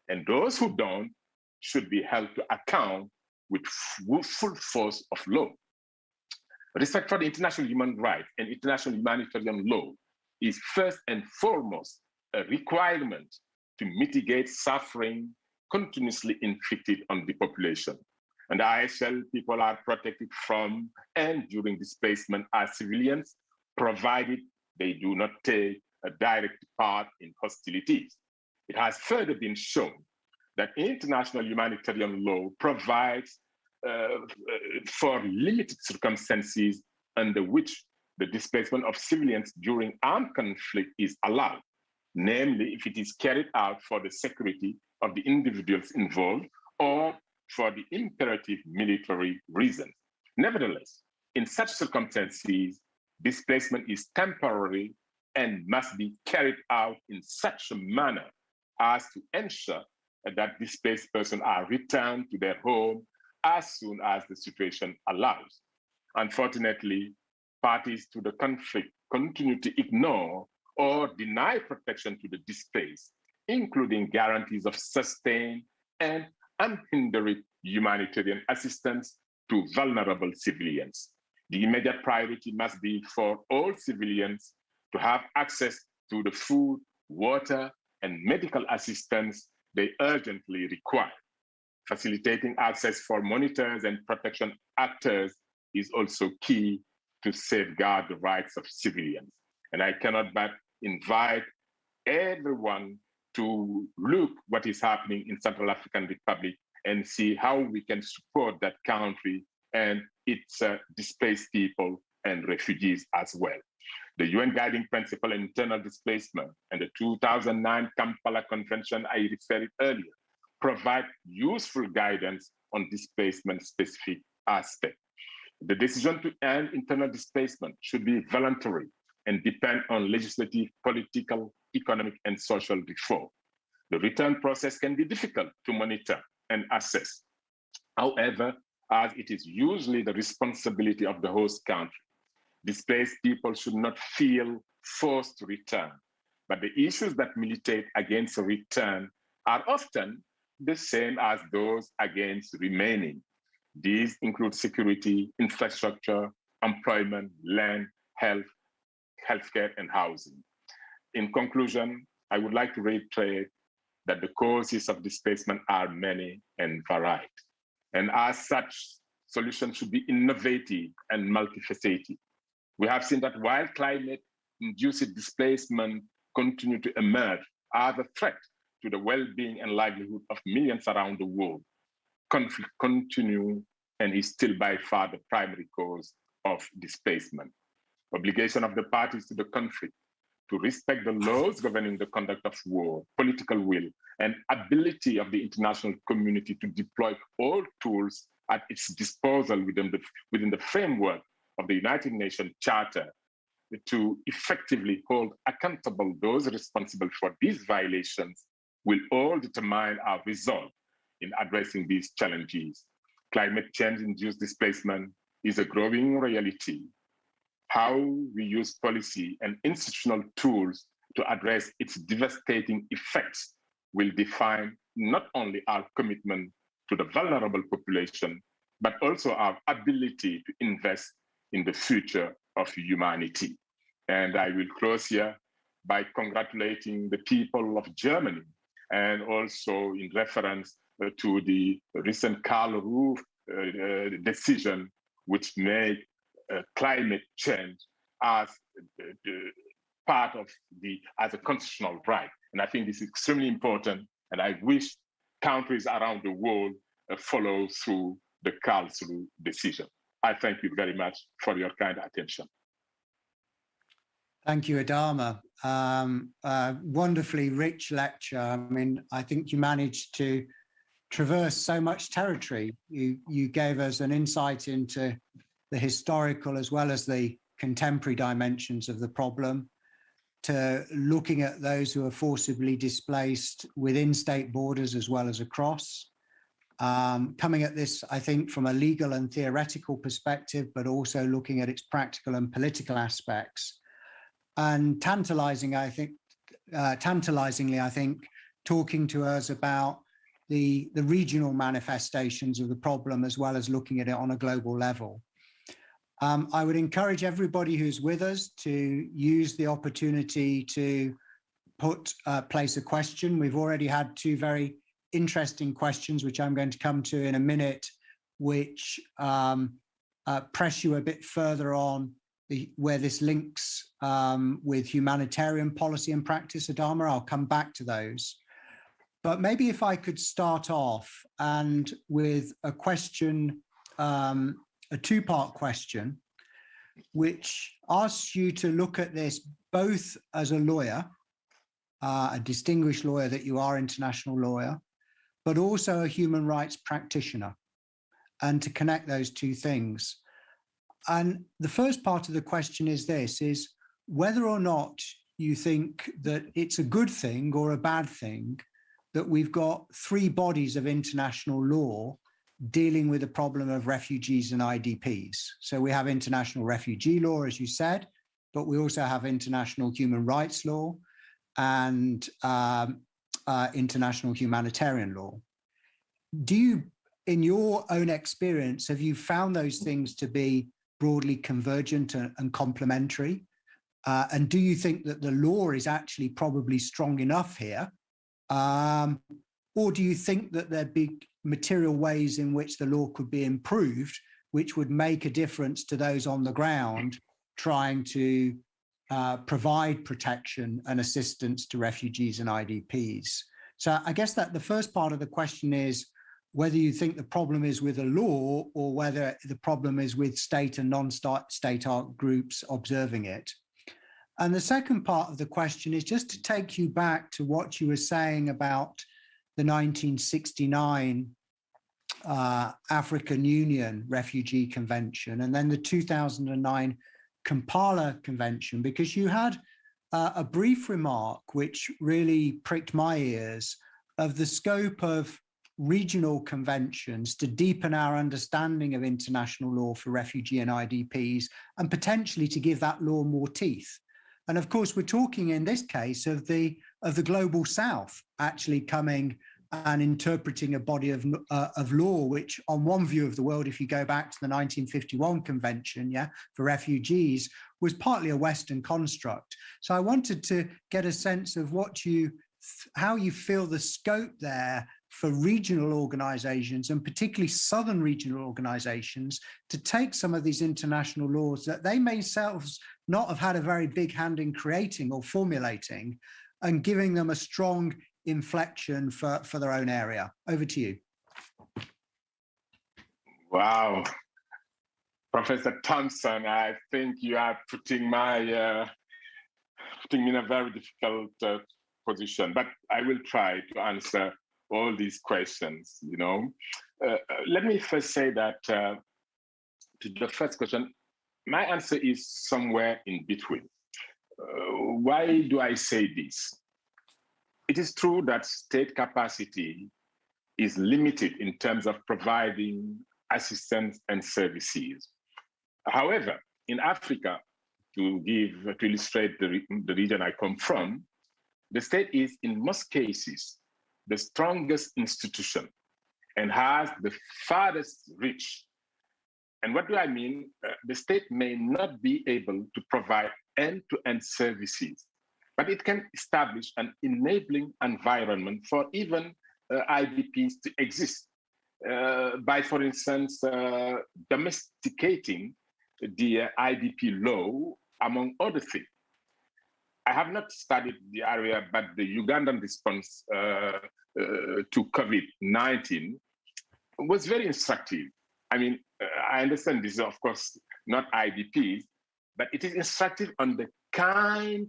and those who don't should be held to account with full force of law. Respect for the international human rights and international humanitarian law is first and foremost a requirement to mitigate suffering continuously inflicted on the population. And ISL people are protected from and during displacement as civilians, provided they do not take a direct part in hostilities. It has further been shown that international humanitarian law provides for limited circumstances under which the displacement of civilians during armed conflict is allowed, namely if it is carried out for the security of the individuals involved or for the imperative military reasons. Nevertheless, in such circumstances, displacement is temporary and must be carried out in such a manner as to ensure that displaced persons are returned to their home as soon as the situation allows. Unfortunately, parties to the conflict continue to ignore or deny protection to the displaced, including guarantees of sustained and unhindered humanitarian assistance to vulnerable civilians. The immediate priority must be for all civilians to have access to the food, water, and medical assistance they urgently require. Facilitating access for monitors and protection actors is also key to safeguard the rights of civilians. And I cannot but invite everyone to look what is happening in Central African Republic and see how we can support that country and its displaced people and refugees as well. The UN Guiding Principle on Internal Displacement and the 2009 Kampala Convention I referred earlier provide useful guidance on displacement-specific aspects. The decision to end internal displacement should be voluntary and depend on legislative, political, economic, and social reform. The return process can be difficult to monitor and assess. However, as it is usually the responsibility of the host country, displaced people should not feel forced to return, but the issues that militate against a return are often the same as those against remaining. These include security, infrastructure, employment, land, health, healthcare, and housing. In conclusion, I would like to reiterate that the causes of displacement are many and varied. And as such, solutions should be innovative and multifaceted. We have seen that while climate-induced displacement continue to emerge as a threat to the well-being and livelihood of millions around the world, conflict continue and is still by far the primary cause of displacement. Obligation of the parties to the conflict to respect the laws governing the conduct of war, political will, and ability of the international community to deploy all tools at its disposal within the framework of the United Nations Charter to effectively hold accountable those responsible for these violations will all determine our resolve in addressing these challenges. Climate change-induced displacement, is a growing reality. How we use policy and institutional tools to address its devastating effects will define not only our commitment to the vulnerable population, but also our ability to invest in the future of humanity. And I will close here by congratulating the people of Germany, and also in reference to the recent Karl Rove decision, which made climate change as part of as a constitutional right. And I think this is extremely important, and I wish countries around the world follow through the Karlsruhe decision. I thank you very much for your kind attention. Thank you, Adama. Wonderfully rich lecture. I mean, I think you managed to traverse so much territory. You gave us an insight into the historical as well as the contemporary dimensions of the problem, to looking at those who are forcibly displaced within state borders as well as across. Coming at this, I think, from a legal and theoretical perspective, but also looking at its practical and political aspects. And tantalizingly, I think, talking to us about the regional manifestations of the problem as well as looking at it on a global level. I would encourage everybody who's with us to use the opportunity to place a question. We've already had two very interesting questions, which I'm going to come to in a minute, which press you a bit further on where this links with humanitarian policy and practice. Adama, I'll come back to those. But maybe if I could start off and with a question, a two-part question, which asks you to look at this both as a lawyer, a distinguished lawyer that you are, international lawyer, but also a human rights practitioner, and to connect those two things. And the first part of the question is this, is whether or not you think that it's a good thing or a bad thing that we've got three bodies of international law dealing with the problem of refugees and IDPs. So we have international refugee law, as you said, but we also have international human rights law and international humanitarian law. Do you, in your own experience, have you found those things to be broadly convergent and complementary? And do you think that the law is actually probably strong enough here? Or do you think that there'd be material ways in which the law could be improved, which would make a difference to those on the ground trying to provide protection and assistance to refugees and IDPs? So I guess that the first part of the question is whether you think the problem is with the law or whether the problem is with state and non-state art groups observing it. And the second part of the question is just to take you back to what you were saying about the 1969 African Union Refugee Convention and then the 2009 Kampala Convention, because you had a brief remark which really pricked my ears of the scope of regional conventions to deepen our understanding of international law for refugee and IDPs and potentially to give that law more teeth. And of course, we're talking in this case of the global South actually coming and interpreting a body of law, which on one view of the world, if you go back to the 1951 convention, for refugees, was partly a Western construct. So I wanted to get a sense of how you feel the scope there for regional organizations and particularly Southern regional organizations to take some of these international laws that they may themselves not have had a very big hand in creating or formulating and giving them a strong inflection for their own area. Over to you. Wow. Professor Thompson, I think you are putting me in a very difficult position, but I will try to answer all these questions, Let me first say that to the first question, my answer is somewhere in between. Why do I say this? It is true that state capacity is limited in terms of providing assistance and services. However, in Africa, to illustrate the region I come from, the state is in most cases the strongest institution and has the farthest reach. And what do I mean? The state may not be able to provide end-to-end services, but it can establish an enabling environment for even IDPs to exist by, for instance, domesticating the IDP law, among other things. I have not studied the area, but the Ugandan response to COVID-19 was very instructive. I mean, I understand this is, of course, not IDPs, but it is instructive on the kind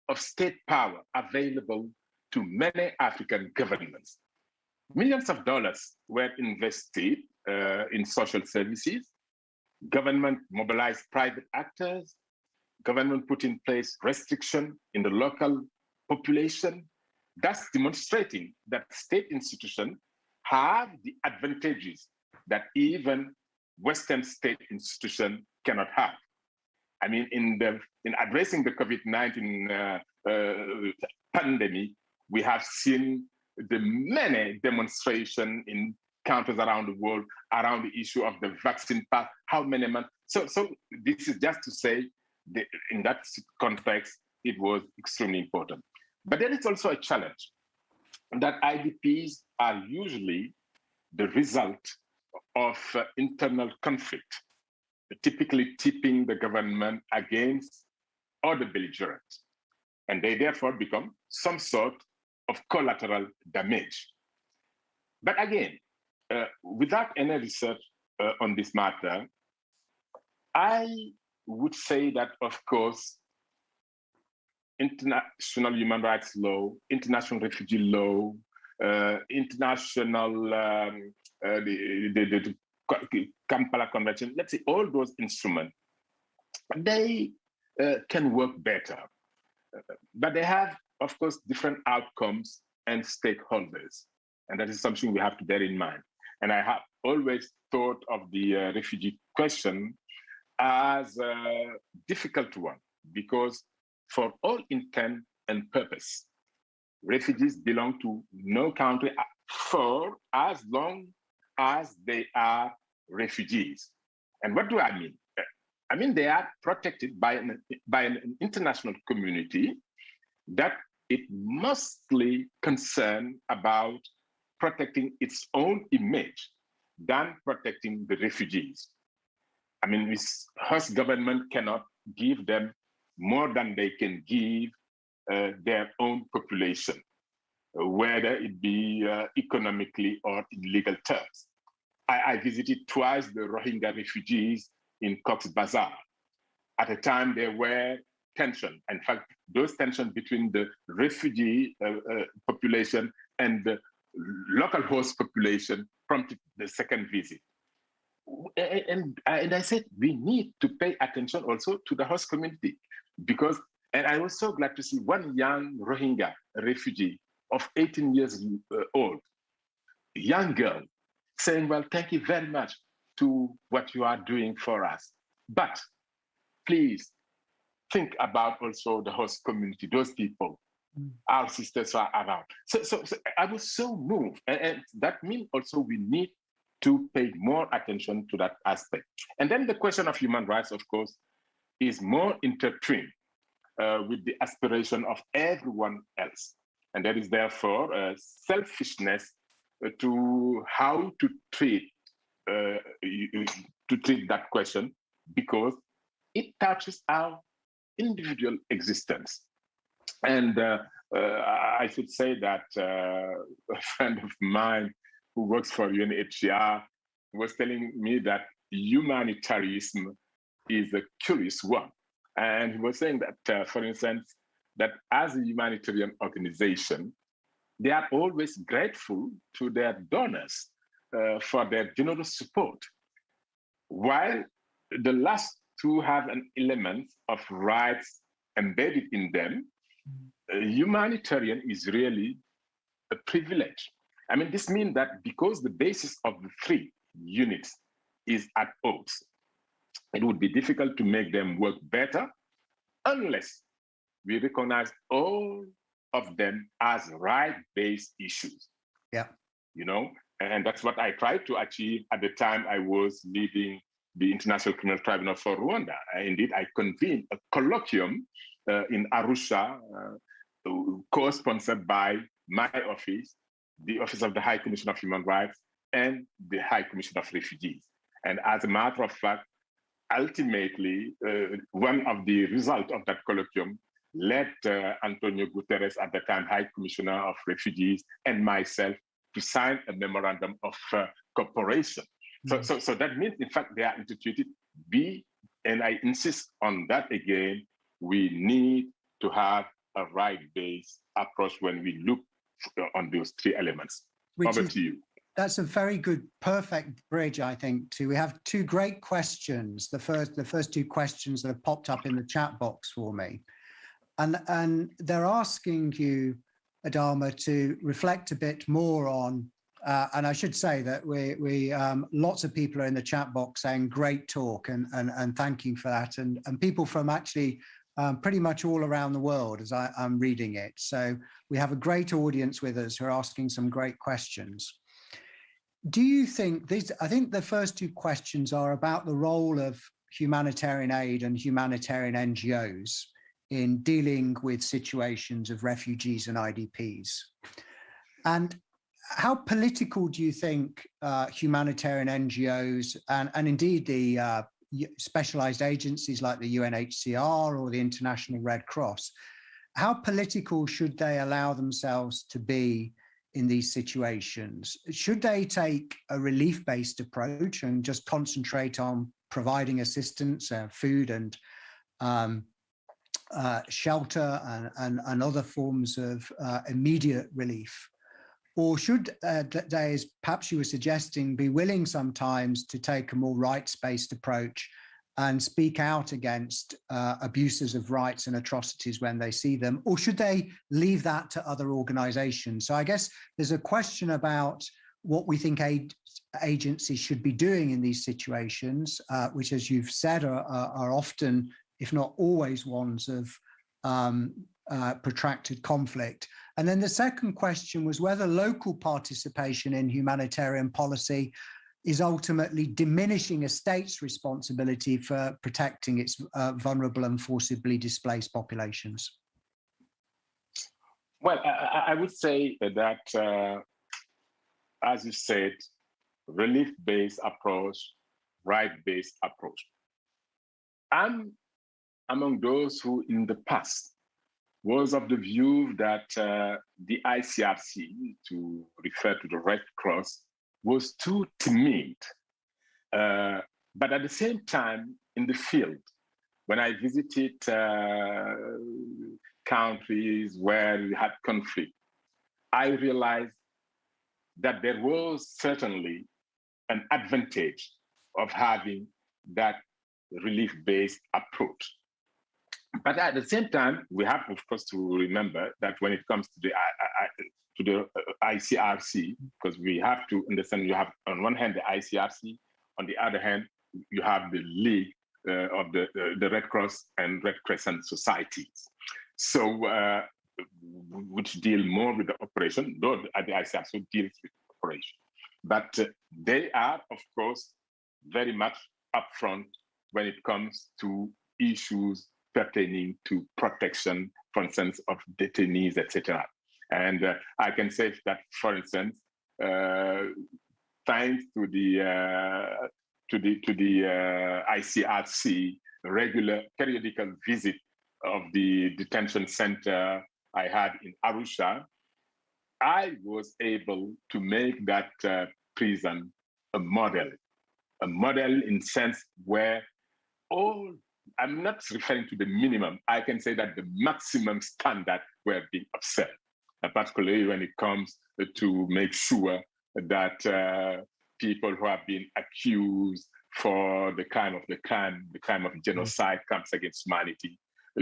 of state power available to many African governments. Millions of dollars were invested in social services. Government mobilized private actors. Government put in place restriction in the local population, thus demonstrating that state institutions have the advantages that even Western state institutions cannot have. I mean, in addressing the COVID-19 pandemic, we have seen the many demonstrations in countries around the world around the issue of the vaccine pass, how many months. So this is just to say that in that context, it was extremely important. But there is also a challenge that IDPs are usually the result of internal conflict, typically tipping the government against other belligerents. And they therefore become some sort of collateral damage. But again, without any research on this matter, I would say that, of course, international human rights law, international refugee law, international, the Kampala Convention, let's say all those instruments, they can work better. But they have, of course, different outcomes and stakeholders. And that is something we have to bear in mind. And I have always thought of the refugee question as a difficult one, because for all intent and purpose, refugees belong to no country for as long as they are refugees. And what do I mean? I mean, they are protected by an international community that it mostly concerned about protecting its own image than protecting the refugees. I mean, this host government cannot give them more than they can give their own population, whether it be economically or in legal terms. I visited twice the Rohingya refugees in Cox's Bazar. At a time, there were tension. In fact, those tensions between the refugee population and the local host population prompted the second visit. And I said, we need to pay attention also to the host community, because, and I was so glad to see one young Rohingya refugee of 18 years old, young girl, saying, well, thank you very much to what you are doing for us. But please think about also the host community, those people, our sisters are around. So I was so moved. And that means also we need to pay more attention to that aspect. And then the question of human rights, of course, is more intertwined with the aspiration of everyone else. And there is therefore a selfishness to how to treat that question, because it touches our individual existence. And I should say that a friend of mine who works for UNHCR was telling me that humanitarianism is a curious one. And he was saying that, for instance, that as a humanitarian organization, they are always grateful to their donors for their generous support, while the last two have an element of rights embedded in them. Humanitarian is really a privilege. I mean, this means that because the basis of the three units is at odds, it would be difficult to make them work better unless we recognize all of them as right-based issues. Yeah. You know, and that's what I tried to achieve at the time I was leading the International Criminal Tribunal for Rwanda. Indeed, I convened a colloquium in Arusha, co-sponsored by my office, the Office of the High Commission of Human Rights, and the High Commission of Refugees. And as a matter of fact, ultimately, one of the results of that colloquium led Antonio Guterres, at the time High Commissioner of Refugees, and myself to sign a memorandum of cooperation. So that means, in fact, they are instituted. And I insist on that again, we need to have a right-based approach when we look on those three elements. Over to you. That's a very good, perfect bridge, I think, to, we have two great questions. The first two questions that have popped up in the chat box for me. And they're asking you, Adama, to reflect a bit more on, and I should say that we lots of people are in the chat box saying great talk and thanking for that, and people from actually pretty much all around the world as I'm reading it. So we have a great audience with us who are asking some great questions. Do you think these, I think the first two questions are about the role of humanitarian aid and humanitarian NGOs in dealing with situations of refugees and IDPs. And how political do you think humanitarian NGOs and indeed the specialized agencies like the UNHCR or the International Red Cross, how political should they allow themselves to be in these situations? Should they take a relief-based approach and just concentrate on providing assistance, food and shelter and other forms of immediate relief? Or should they, as perhaps you were suggesting, be willing sometimes to take a more rights-based approach and speak out against abuses of rights and atrocities when they see them? Or should they leave that to other organizations? So I guess there's a question about what we think agencies should be doing in these situations, which, as you've said, are often, if not always, ones of protracted conflict. And then the second question was whether local participation in humanitarian policy is ultimately diminishing a state's responsibility for protecting its vulnerable and forcibly displaced populations. Well, I would say that, as you said, relief-based approach, right-based approach. I'm among those who in the past was of the view that the ICRC, to refer to the Red Cross, was too timid. But at the same time, in the field, when I visited countries where we had conflict, I realized that there was certainly an advantage of having that relief-based approach. But at the same time, we have, of course, to remember that when it comes to the ICRC, because we have to understand, you have on one hand the ICRC, on the other hand, you have the League of the Red Cross and Red Crescent societies. So, which deal more with the operation, though the ICRC deals with operation. But they are, of course, very much upfront when it comes to issues pertaining to protection, for instance, of detainees, etc. And I can say that, for instance, thanks to the ICRC regular periodical visit of the detention center I had in Arusha, I was able to make that prison a model in sense where all, I'm not referring to the minimum, I can say that the maximum standard were being observed, particularly when it comes to make sure that people who have been accused for the crime of genocide, crimes against humanity,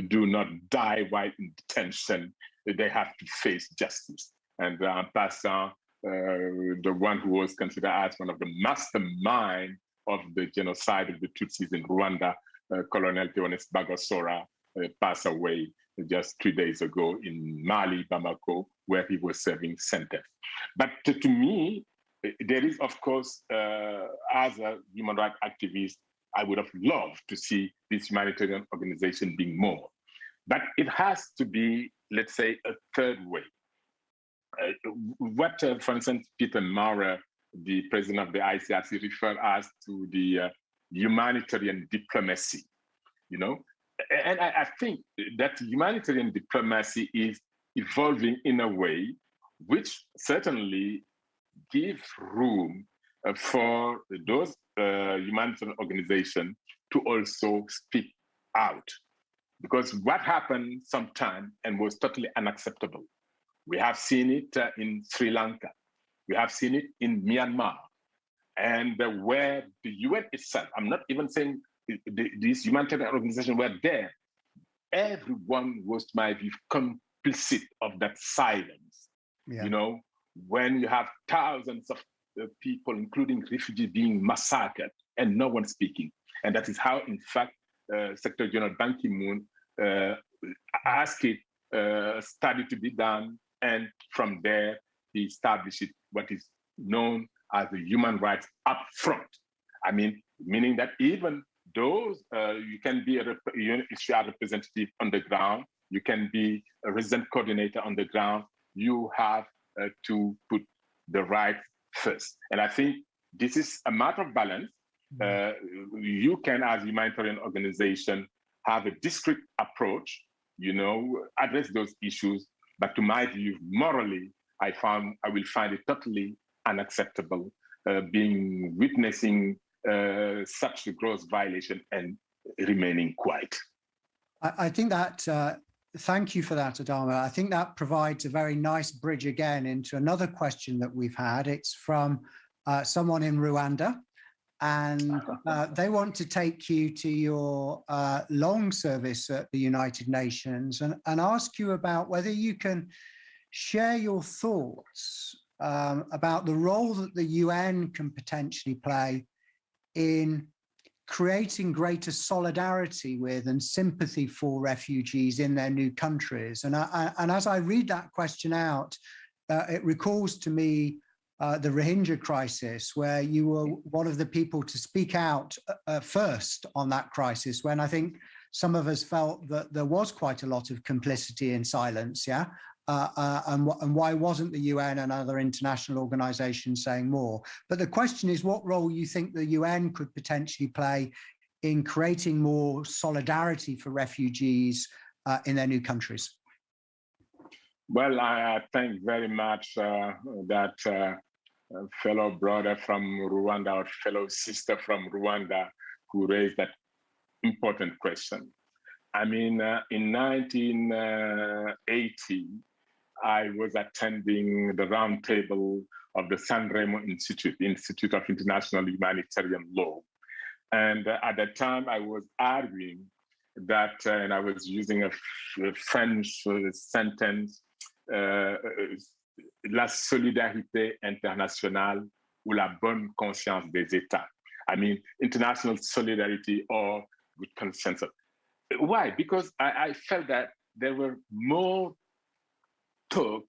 do not die while in detention. They have to face justice. And en passant, the one who was considered as one of the mastermind of the genocide of the Tutsis in Rwanda. Colonel Theoneste Bagosora passed away just 3 days ago in Mali, Bamako, where he was serving sentence. But to me, there is, of course, as a human rights activist, I would have loved to see this humanitarian organization being more. But it has to be, let's say, a third way. For instance, Peter Maurer, the president of the ICRC, referred us to the humanitarian diplomacy, you know? And I think that humanitarian diplomacy is evolving in a way which certainly gives room for those humanitarian organizations to also speak out. Because what happened sometime and was totally unacceptable. We have seen it in Sri Lanka. We have seen it in Myanmar. And where the UN itself, I'm not even saying these humanitarian organizations were there. Everyone was, to my view, complicit of that silence. Yeah. You know, when you have thousands of people, including refugees, being massacred and no one speaking. And that is how, in fact, Secretary General Ban Ki-moon asked it, study to be done. And from there, he established what is known as the human rights upfront. I mean, meaning that even those, you can be a UNHCR representative on the ground, you can be a resident coordinator on the ground, you have to put the rights first. And I think this is a matter of balance. You can, as a humanitarian organization, have a discrete approach, you know, address those issues. But to my view, morally, I will find it totally unacceptable witnessing such a gross violation and remaining quiet. I think that, thank you for that, Adama. I think that provides a very nice bridge again into another question that we've had. It's from someone in Rwanda, and they want to take you to your long service at the United Nations and ask you about whether you can share your thoughts about the role that the UN can potentially play in creating greater solidarity with and sympathy for refugees in their new countries. And as I read that question out, it recalls to me the Rohingya crisis, where you were one of the people to speak out first on that crisis, when I think some of us felt that there was quite a lot of complicity in silence, yeah? And why wasn't the UN and other international organizations saying more? But the question is what role you think the UN could potentially play in creating more solidarity for refugees in their new countries. Well, I thank very much that fellow brother from Rwanda or fellow sister from Rwanda who raised that important question. I mean, in 1980, I was attending the roundtable of the San Remo Institute, the Institute of International Humanitarian Law. And at that time, I was arguing that, and I was using a French sentence, la solidarité internationale ou la bonne conscience des États. I mean, international solidarity or good conscience. Why? Because I felt that there were more talk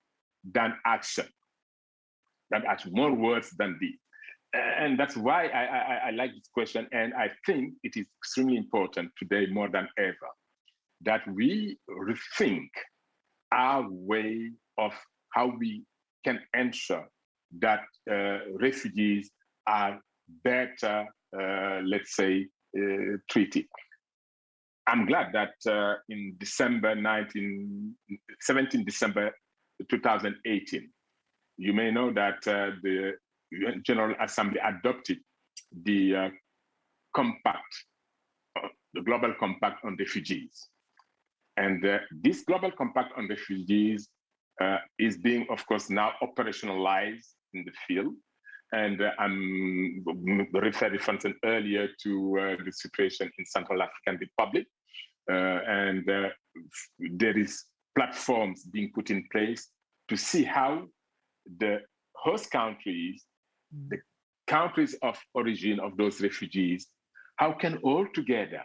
than action, more words than deeds. And that's why I like this question. And I think it is extremely important today more than ever that we rethink our way of how we can ensure that refugees are better, let's say, treated. I'm glad that in 17 December 2018, you may know that the UN General Assembly adopted the compact, the Global Compact on Refugees. And this Global Compact on Refugees is being, of course, now operationalized in the field. And I'm referring, for instance, earlier to the situation in Central African Republic. And there is platforms being put in place to see how the host countries, the countries of origin of those refugees, how can all together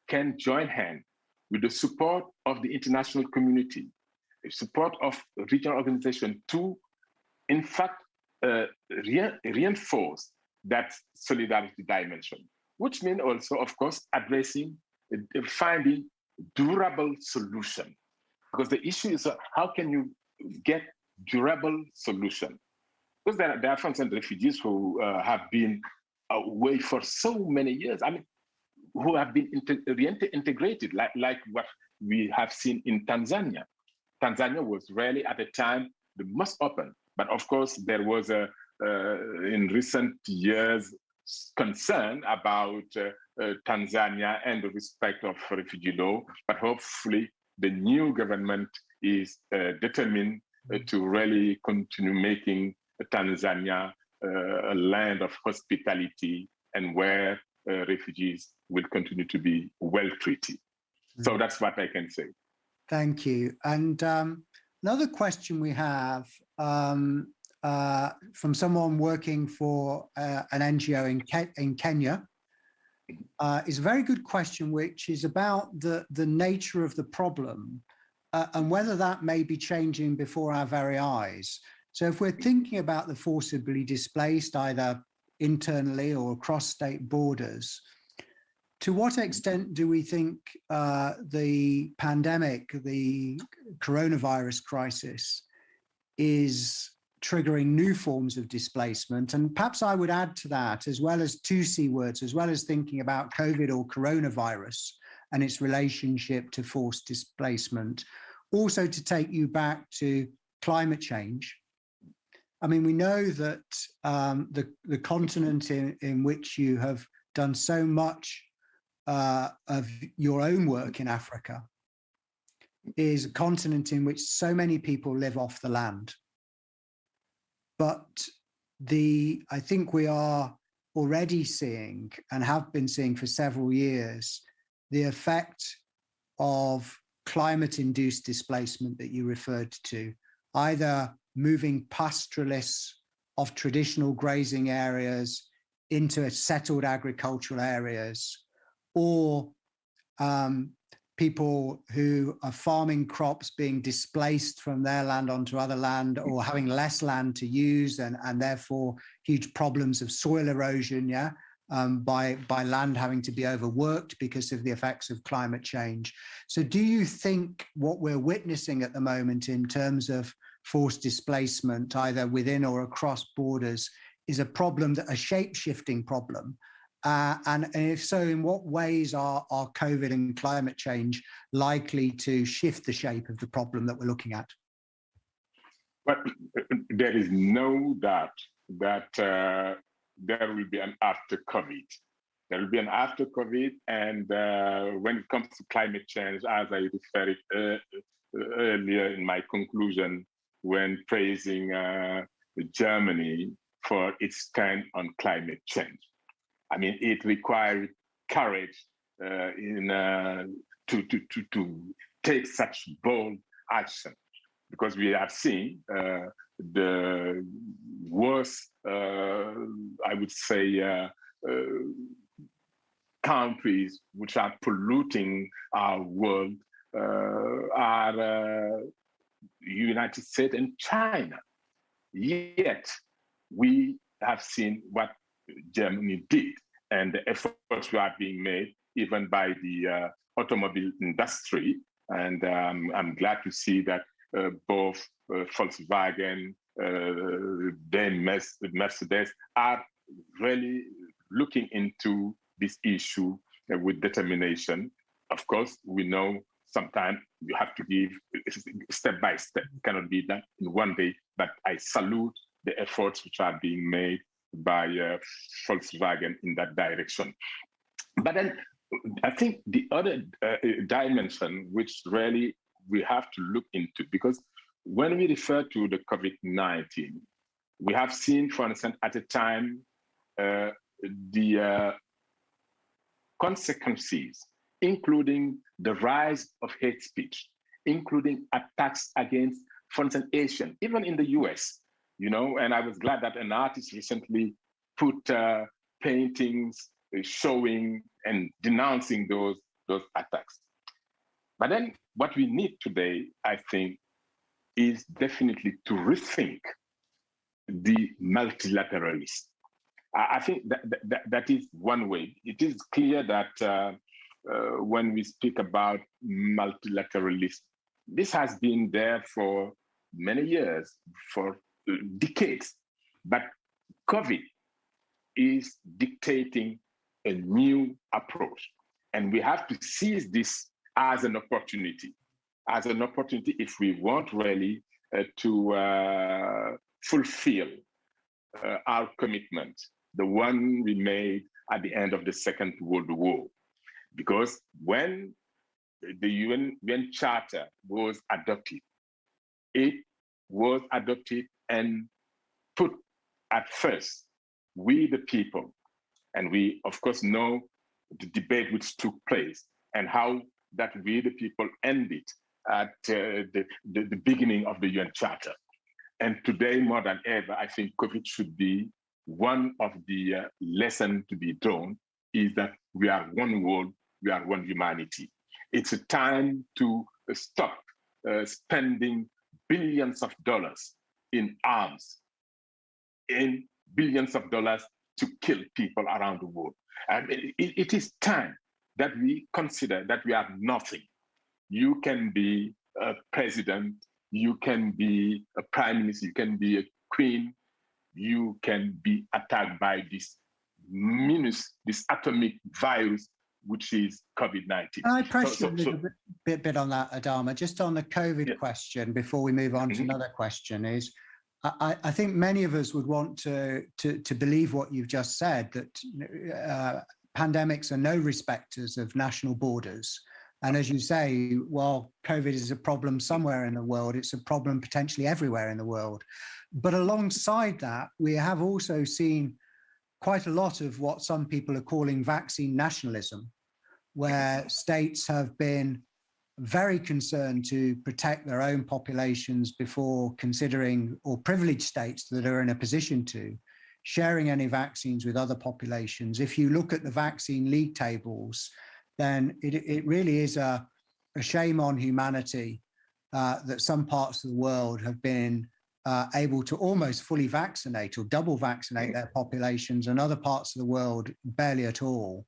can join hands with the support of the international community, the support of regional organizations to, in fact, reinforce that solidarity dimension, which means also, of course, addressing, finding durable solution. Because the issue is how can you get durable solution? Because there are, for instance, refugees who have been away for so many years. I mean, who have been integrated, like what we have seen in Tanzania. Tanzania was really at the time the most open, but of course there was in recent years concern about Tanzania and the respect of refugee law. But hopefully the new government is determined to really continue making Tanzania a land of hospitality and where refugees will continue to be well treated. So that's what I can say. Thank you. And another question we have from someone working for an NGO in Kenya is a very good question, which is about the nature of the problem and whether that may be changing before our very eyes. So if we're thinking about the forcibly displaced, either internally or across state borders, to what extent do we think the pandemic, the coronavirus crisis, is triggering new forms of displacement? And perhaps I would add to that, as well as two C words, as well as thinking about COVID or coronavirus and its relationship to forced displacement, also to take you back to climate change. I mean, we know that the continent in which you have done so much of your own work in Africa is a continent in which so many people live off the land. But I think we are already seeing, and have been seeing for several years, the effect of climate-induced displacement that you referred to, either moving pastoralists of traditional grazing areas into settled agricultural areas, or people who are farming crops being displaced from their land onto other land, or having less land to use, and therefore huge problems of soil erosion, by land having to be overworked because of the effects of climate change. So do you think what we're witnessing at the moment in terms of forced displacement, either within or across borders, is a problem, a shape-shifting problem? And if so, in what ways are COVID and climate change likely to shift the shape of the problem that we're looking at? But there is no doubt that there will be an after COVID. There will be an after COVID, and when it comes to climate change, as I referred earlier in my conclusion, when praising Germany for its stand on climate change. I mean, it requires courage to take such bold action, because we have seen the worst, I would say, countries which are polluting our world are United States and China. Yet we have seen what Germany did, and the efforts are being made even by the automobile industry. And I'm glad to see that both Volkswagen, then Mercedes are really looking into this issue with determination. Of course, we know sometimes you have to give step by step. It cannot be done in one day, but I salute the efforts which are being made by Volkswagen in that direction. But then I think the other dimension which really we have to look into, because when we refer to the COVID-19, we have seen, for instance, at the time, the consequences, including the rise of hate speech, including attacks against, for instance, Asian, even in the US, you know, and I was glad that an artist recently put paintings showing and denouncing those attacks. But then what we need today, I think, is definitely to rethink the multilateralism. I think that is one way. It is clear that when we speak about multilateralism, this has been there for many years, for decades. But COVID is dictating a new approach. And we have to seize this as an opportunity if we want really to fulfill our commitment, the one we made at the end of the Second World War. Because when the UN Charter was adopted, it was adopted and put at first, we the people, and we of course know the debate which took place and how that we the people ended at the beginning of the UN Charter. And today, more than ever, I think COVID should be one of the lessons to be drawn, is that we are one world, we are one humanity. It's a time to stop spending billions of dollars in arms, in billions of dollars to kill people around the world. And it is time that we consider that we are nothing. You can be a president, you can be a prime minister, you can be a queen, you can be attacked by this atomic virus, which is COVID-19. I press you a little bit on that, Adama, just on the COVID question before we move on to another question is, I think many of us would want to believe what you've just said, that pandemics are no respecters of national borders. And as you say, while COVID is a problem somewhere in the world, it's a problem potentially everywhere in the world. But alongside that, we have also seen quite a lot of what some people are calling vaccine nationalism, where states have been very concerned to protect their own populations before considering, or privileged states that are in a position to, sharing any vaccines with other populations. If you look at the vaccine league tables, then it really is a shame on humanity that some parts of the world have been able to almost fully vaccinate or double vaccinate their populations, and other parts of the world barely at all.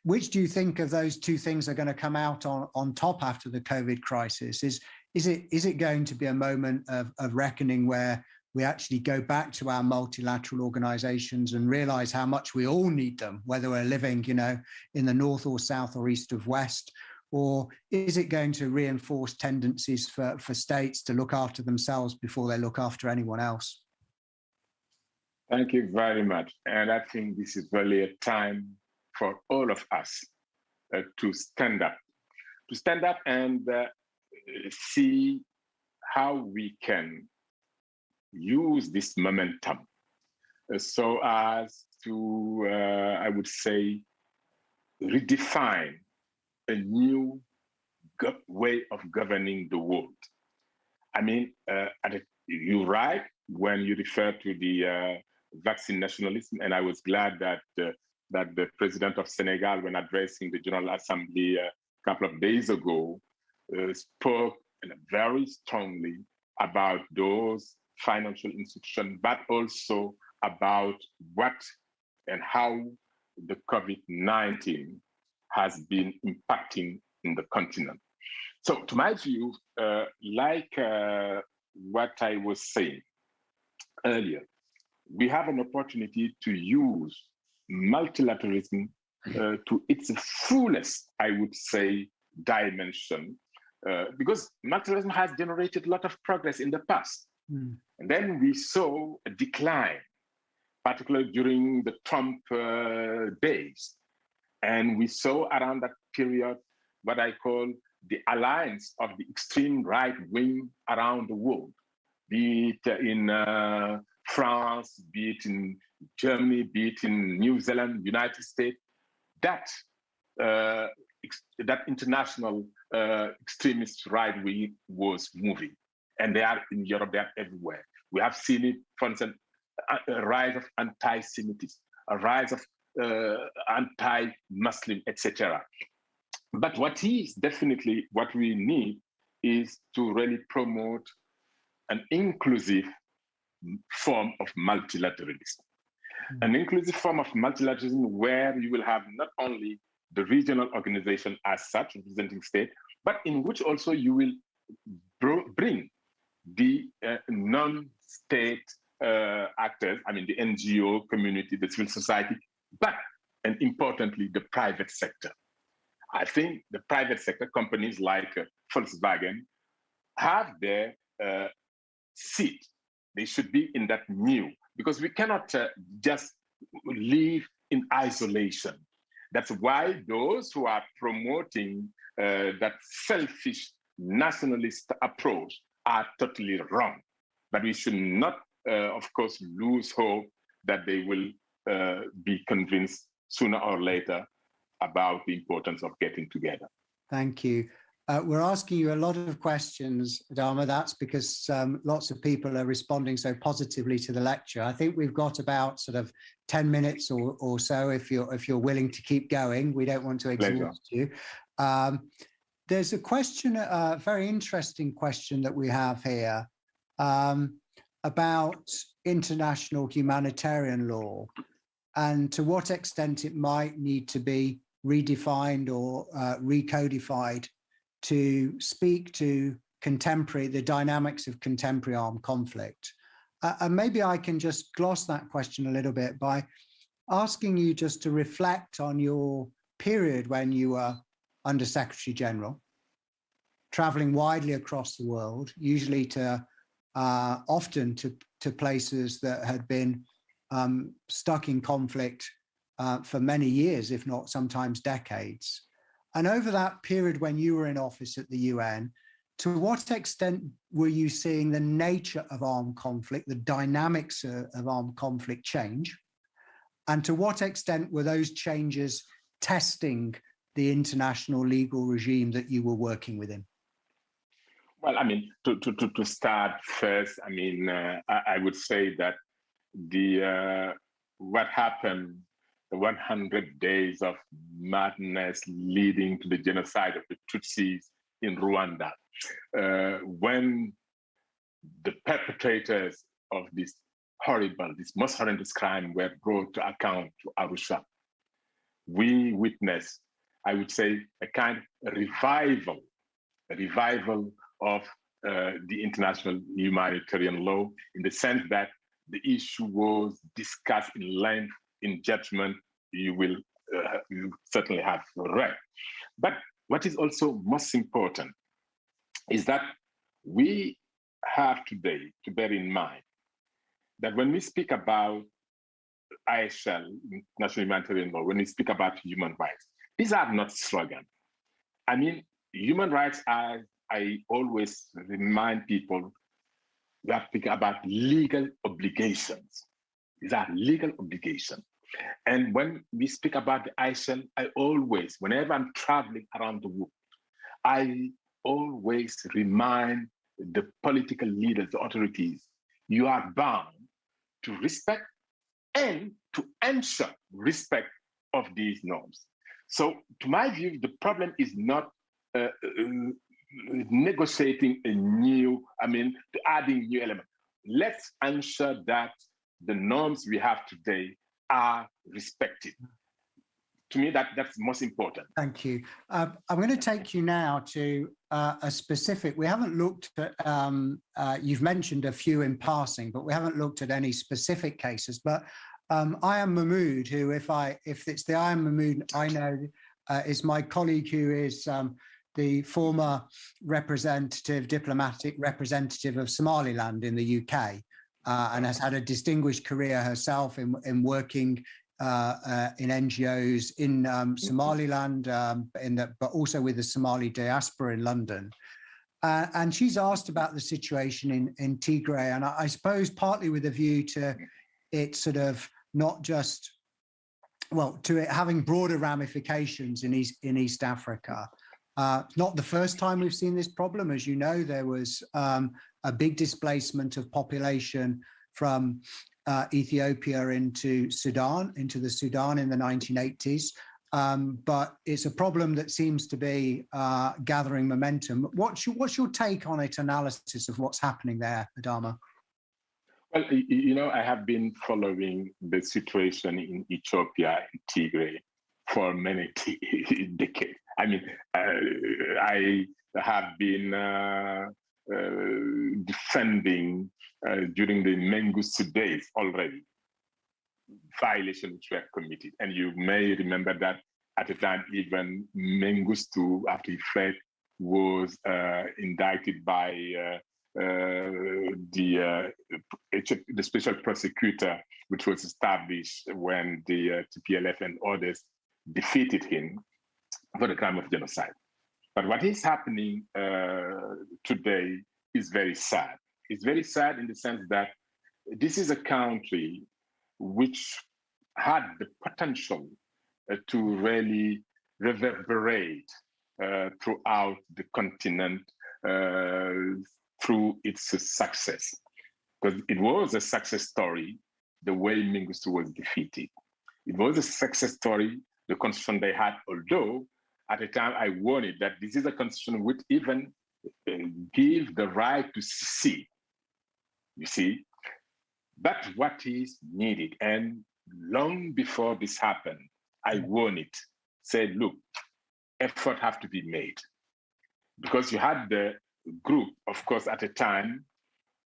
Which do you think of those two things are going to come out on top after the COVID crisis? Is it going to be a moment of reckoning where we actually go back to our multilateral organizations and realize how much we all need them, whether we're living, in the north or south or east of west? Or is it going to reinforce tendencies for states to look after themselves before they look after anyone else? Thank you very much. And I think this is really a time for all of us to stand up and see how we can use this momentum so as to, I would say, redefine a new way of governing the world. I mean, you're right when you refer to the vaccine nationalism, and I was glad that the president of Senegal, when addressing the General Assembly a couple of days ago, spoke very strongly about those financial institutions, but also about what and how the COVID-19 has been impacting in the continent. So to my view, like what I was saying earlier, we have an opportunity to use multilateralism to its fullest, I would say, dimension, because multilateralism has generated a lot of progress in the past. And then we saw a decline, particularly during the Trump days. And we saw around that period what I call the alliance of the extreme right wing around the world, be it in France, be it in Germany, be it in New Zealand, United States, that international extremist right wing was moving. And they are in Europe, they are everywhere. We have seen it, for instance, a rise of anti-Semitism, a rise of anti-Muslim, etc. But what is definitely what we need is to really promote an inclusive form of multilateralism. An inclusive form of multilateralism where you will have not only the regional organization as such, representing state, but in which also you will bring the non-state actors, I mean the NGO community, the civil society, but, and importantly, the private sector. I think the private sector, companies like Volkswagen, have their seat. They should be in that new, because we cannot just live in isolation. That's why those who are promoting that selfish nationalist approach are totally wrong. But we should not, of course, lose hope that they will be convinced sooner or later about the importance of getting together. Thank you. We're asking you a lot of questions, Adama. That's because lots of people are responding so positively to the lecture. I think we've got about sort of 10 minutes or so if you're willing to keep going. We don't want to exhaust you. There's a question, a very interesting question that we have here about international humanitarian law and to what extent it might need to be redefined or recodified to speak to the dynamics of contemporary armed conflict. And maybe I can just gloss that question a little bit by asking you just to reflect on your period when you were Under Secretary General, traveling widely across the world, usually to often to places that had been stuck in conflict for many years, if not sometimes decades. And over that period when you were in office at the UN, to what extent were you seeing the nature of armed conflict, the dynamics of armed conflict change? And to what extent were those changes testing the international legal regime that you were working within? Well, I mean, to start first, I mean, I would say that what happened, the 100 days of madness leading to the genocide of the Tutsis in Rwanda, when the perpetrators of this most horrendous crime were brought to account to Arusha, we witnessed, I would say, a kind of revival of the international humanitarian law, in the sense that the issue was discussed in length in judgment you certainly have read. But what is also most important is that we have today to bear in mind that when we speak about IHL, National Humanitarian Law, when we speak about human rights, these are not slogans. I mean, human rights are, I always remind people, we have to think about legal obligations. These are legal obligations. And when we speak about the IHL, I always, whenever I'm traveling around the world, I always remind the political leaders, the authorities, you are bound to respect and to ensure respect of these norms. So to my view, the problem is not negotiating a new, adding new elements. Let's ensure that the norms we have today are respected. To me, that's most important. Thank you. I'm going to take you now to a specific, we haven't looked at, you've mentioned a few in passing, but we haven't looked at any specific cases. But Ayaan Mahmood, who if it's the Ayaan Mahmood I know, is my colleague who is the former diplomatic representative of Somaliland in the UK, and has had a distinguished career herself in working in NGOs in Somaliland, but also with the Somali diaspora in London. And she's asked about the situation in Tigray, and I suppose partly with a view to it sort of not just, well, to it having broader ramifications in East Africa. Not the first time we've seen this problem. As you know, there was a big displacement of population from Ethiopia into the Sudan in the 1980s. But it's a problem that seems to be gathering momentum. What's your take on it, analysis of what's happening there, Adama? Well, you know, I have been following the situation in Ethiopia, in Tigray, for many decades. I mean, I have been defending during the Mengistu days already violations which were committed. And you may remember that at the time, even Mengistu, after he fled, was indicted by the special prosecutor, which was established when the TPLF and others defeated him for the crime of genocide. But what is happening today is very sad. It's very sad in the sense that this is a country which had the potential to really reverberate throughout the continent through its success. Because it was a success story, the way Mengistu was defeated. It was a success story, the constitution they had, although at the time I warned it that this is a constitution which even give the right to secede, you see. That's what is needed. And long before this happened, I warned it, said, look, effort have to be made. Because you had the group, of course, at the time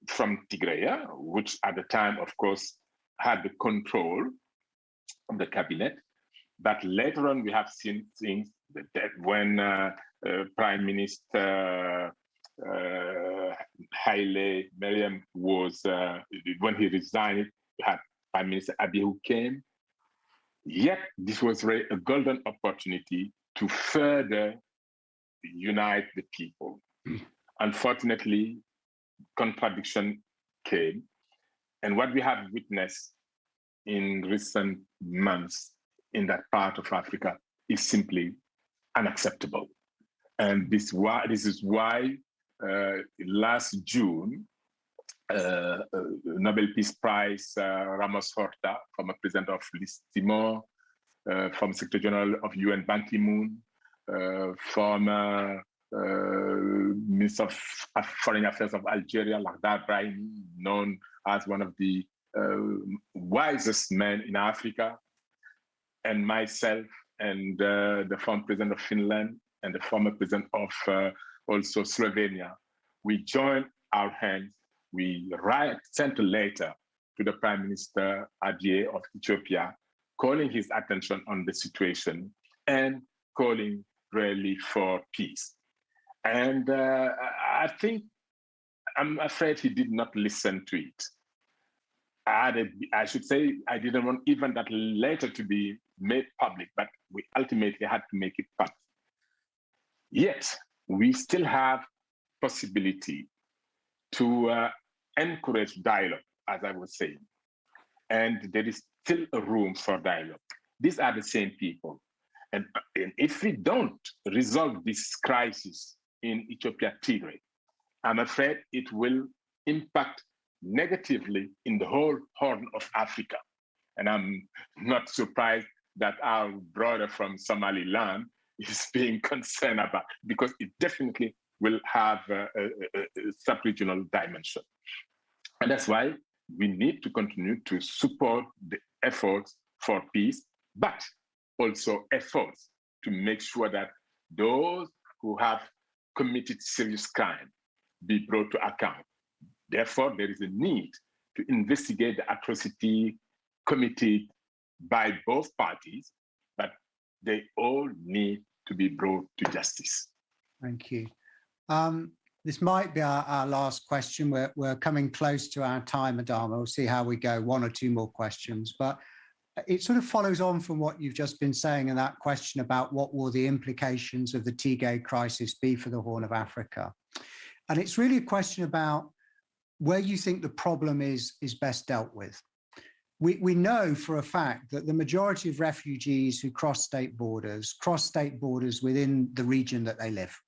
from Tigray, which at the time, of course, had the control of the cabinet. But later on, we have seen things that when Prime Minister Haile Mariam was, when he resigned, we had Prime Minister Abiy who came. Yet this was really a golden opportunity to further unite the people. Unfortunately, contradiction came. And what we have witnessed in recent months in that part of Africa is simply unacceptable. And this is why last June, Nobel Peace Prize Ramos Horta, former president of East Timor, former Secretary General of UN Ban Ki-moon, former Minister of Foreign Affairs of Algeria, Lakhdar Brahimi, known as one of the wisest men in Africa, and myself, and the former president of Finland, and the former president of also Slovenia, we joined our hands. We sent a letter to the Prime Minister Abiy of Ethiopia, calling his attention on the situation and calling really for peace. And I'm afraid he did not listen to it. I should say I didn't want even that letter to be made public, but we ultimately had to make it public. Yet, we still have possibility to encourage dialogue, as I was saying. And there is still a room for dialogue. These are the same people. And if we don't resolve this crisis in Ethiopia, Tigray, I'm afraid it will impact negatively in the whole Horn of Africa. And I'm not surprised that our brother from Somaliland is being concerned about, because it definitely will have a sub-regional dimension. And that's why we need to continue to support the efforts for peace, but also efforts to make sure that those who have committed serious crime be brought to account. Therefore, there is a need to investigate the atrocity committed by both parties, but they all need to be brought to justice. Thank you. This might be our last question. We're coming close to our time, Adama. We'll see how we go, one or two more questions. But it sort of follows on from what you've just been saying in that question about what will the implications of the Tigray crisis be for the Horn of Africa. And it's really a question about where you think the problem is best dealt with. We know for a fact that the majority of refugees who cross state borders within the region that they live.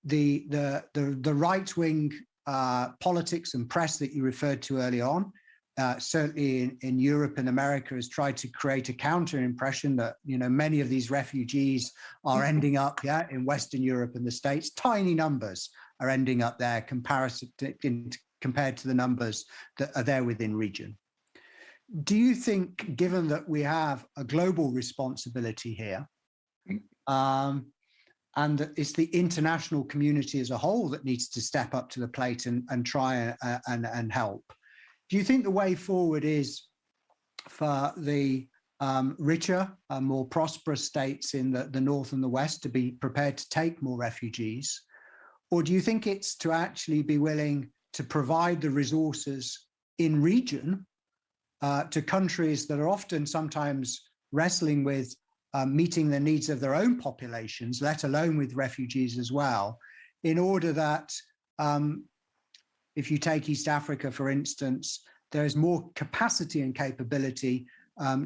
The right-wing politics and press that you referred to early on certainly in Europe and America, has tried to create a counter impression that, you know, many of these refugees are ending up in Western Europe and the States. Tiny numbers are ending up there compared to the numbers that are there within region. Do you think, given that we have a global responsibility here, and that it's the international community as a whole that needs to step up to the plate and try and help, do you think the way forward is for the richer, more prosperous states in the North and the West to be prepared to take more refugees? Or do you think it's to actually be willing to provide the resources in region to countries that are often sometimes wrestling with meeting the needs of their own populations, let alone with refugees as well, in order that, if you take East Africa, for instance, there is more capacity and capability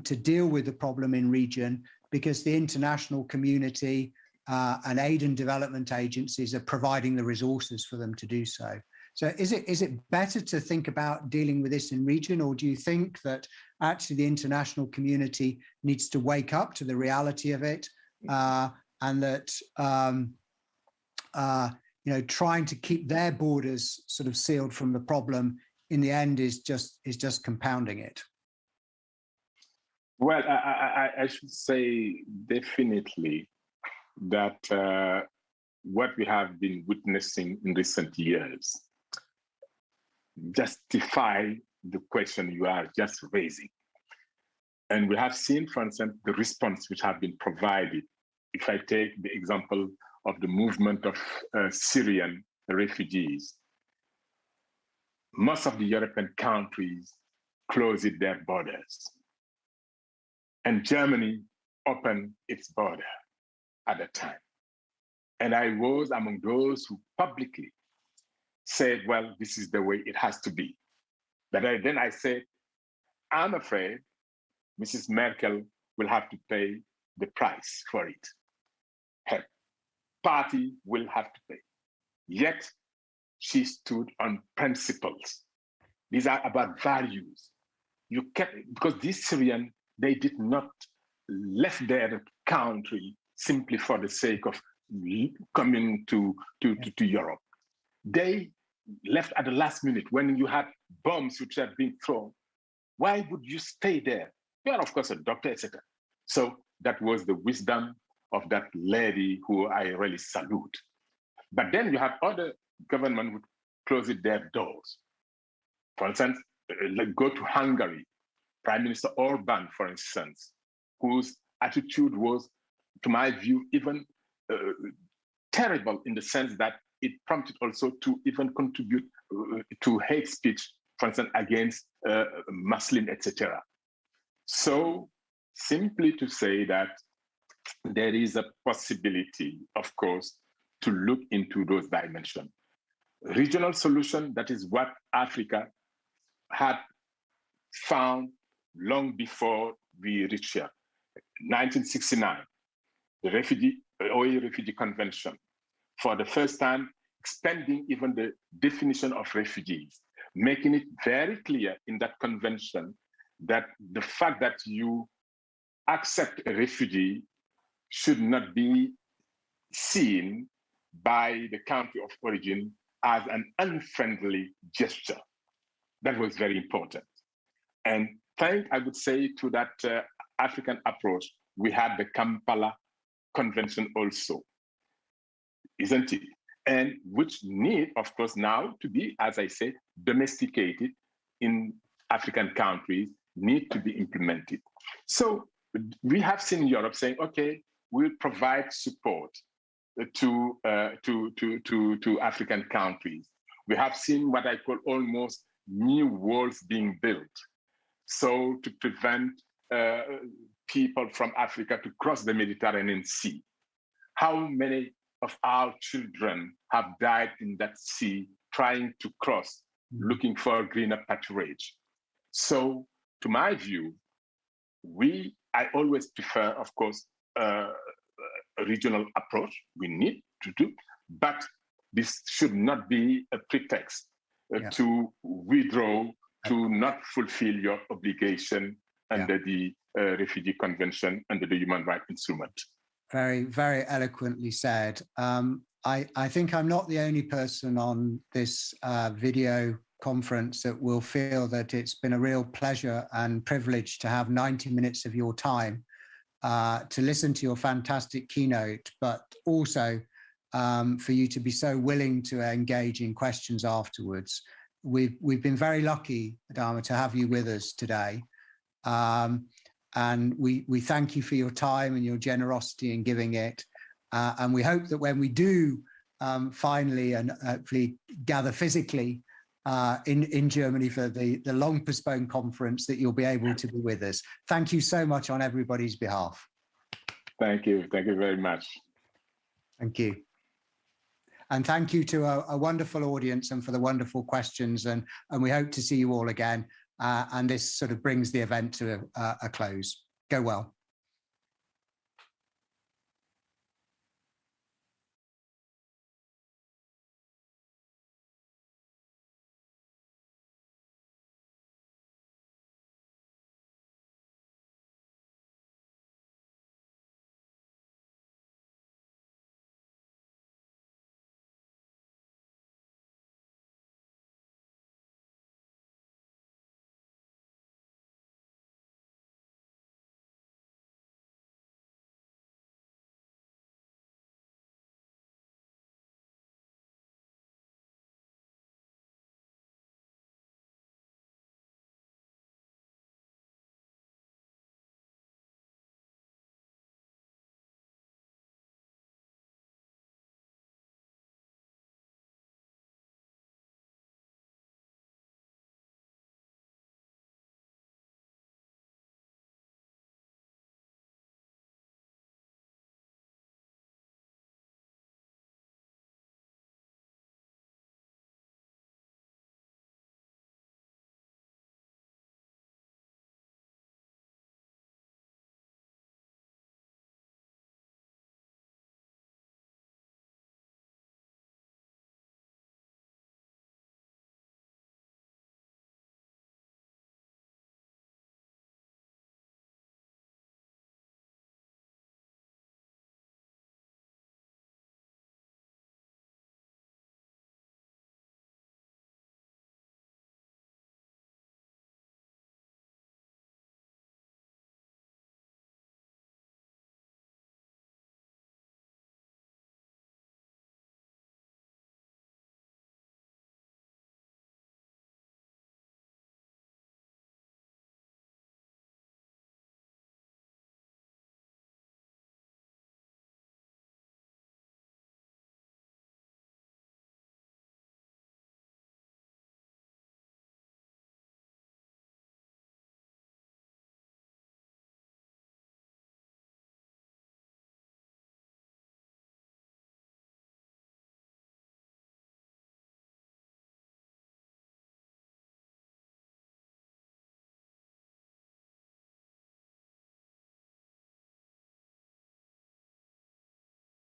to deal with the problem in region because the international community and aid and development agencies are providing the resources for them to do so. So is it better to think about dealing with this in region, or do you think that actually the international community needs to wake up to the reality of it, and that you know, trying to keep their borders sort of sealed from the problem in the end is just compounding it? Well, I should say definitely that what we have been witnessing in recent years justify the question you are just raising. And we have seen, for instance, the response which have been provided. If I take the example of the movement of Syrian refugees, most of the European countries closed their borders. And Germany opened its border at the time. And I was among those who publicly said, well, this is the way it has to be. But then I said, I'm afraid Mrs. Merkel will have to pay the price for it. Her party will have to pay. Yet she stood on principles. These are about values. You kept, because these Syrians, they did not left their country simply for the sake of coming to Europe. They left at the last minute when you had bombs which had been thrown. Why would you stay there? You are, of course, a doctor, etc. So that was the wisdom of that lady who I really salute. But then you have other governments who closed their doors. For instance, go to Hungary, Prime Minister Orban, for instance, whose attitude was, to my view, even terrible in the sense that it prompted also to even contribute to hate speech, for instance, against Muslim, etc. So simply to say that there is a possibility, of course, to look into those dimensions. Regional solution, that is what Africa had found long before we reached here. 1969, the OA Refugee Convention, for the first time, expanding even the definition of refugees, making it very clear in that convention that the fact that you accept a refugee should not be seen by the country of origin as an unfriendly gesture. That was very important. And thanks, I would say, to that African approach, we had the Kampala Convention also, isn't it? And which need, of course, now to be, as I said, domesticated in African countries, need to be implemented. So we have seen Europe saying, okay, we'll provide support to African countries. We have seen what I call almost new walls being built. So to prevent people from Africa to cross the Mediterranean Sea. How many of our children have died in that sea trying to cross, looking for greener pasturage? So to my view, I always prefer, of course, a regional approach. We need to do, but this should not be a pretext to withdraw to not fulfill your obligation under the Refugee Convention, under the Human Rights Instrument. Very, very eloquently said. I think I'm not the only person on this video conference that will feel that it's been a real pleasure and privilege to have 90 minutes of your time to listen to your fantastic keynote, but also for you to be so willing to engage in questions afterwards. We've been very lucky, Adama, to have you with us today. And we thank you for your time and your generosity in giving it. And we hope that when we do finally and hopefully gather physically in Germany for the long postponed conference, that you'll be able to be with us. Thank you so much on everybody's behalf. Thank you. Thank you very much. Thank you. And thank you to a wonderful audience and for the wonderful questions. And we hope to see you all again. And this sort of brings the event to a close. Go well.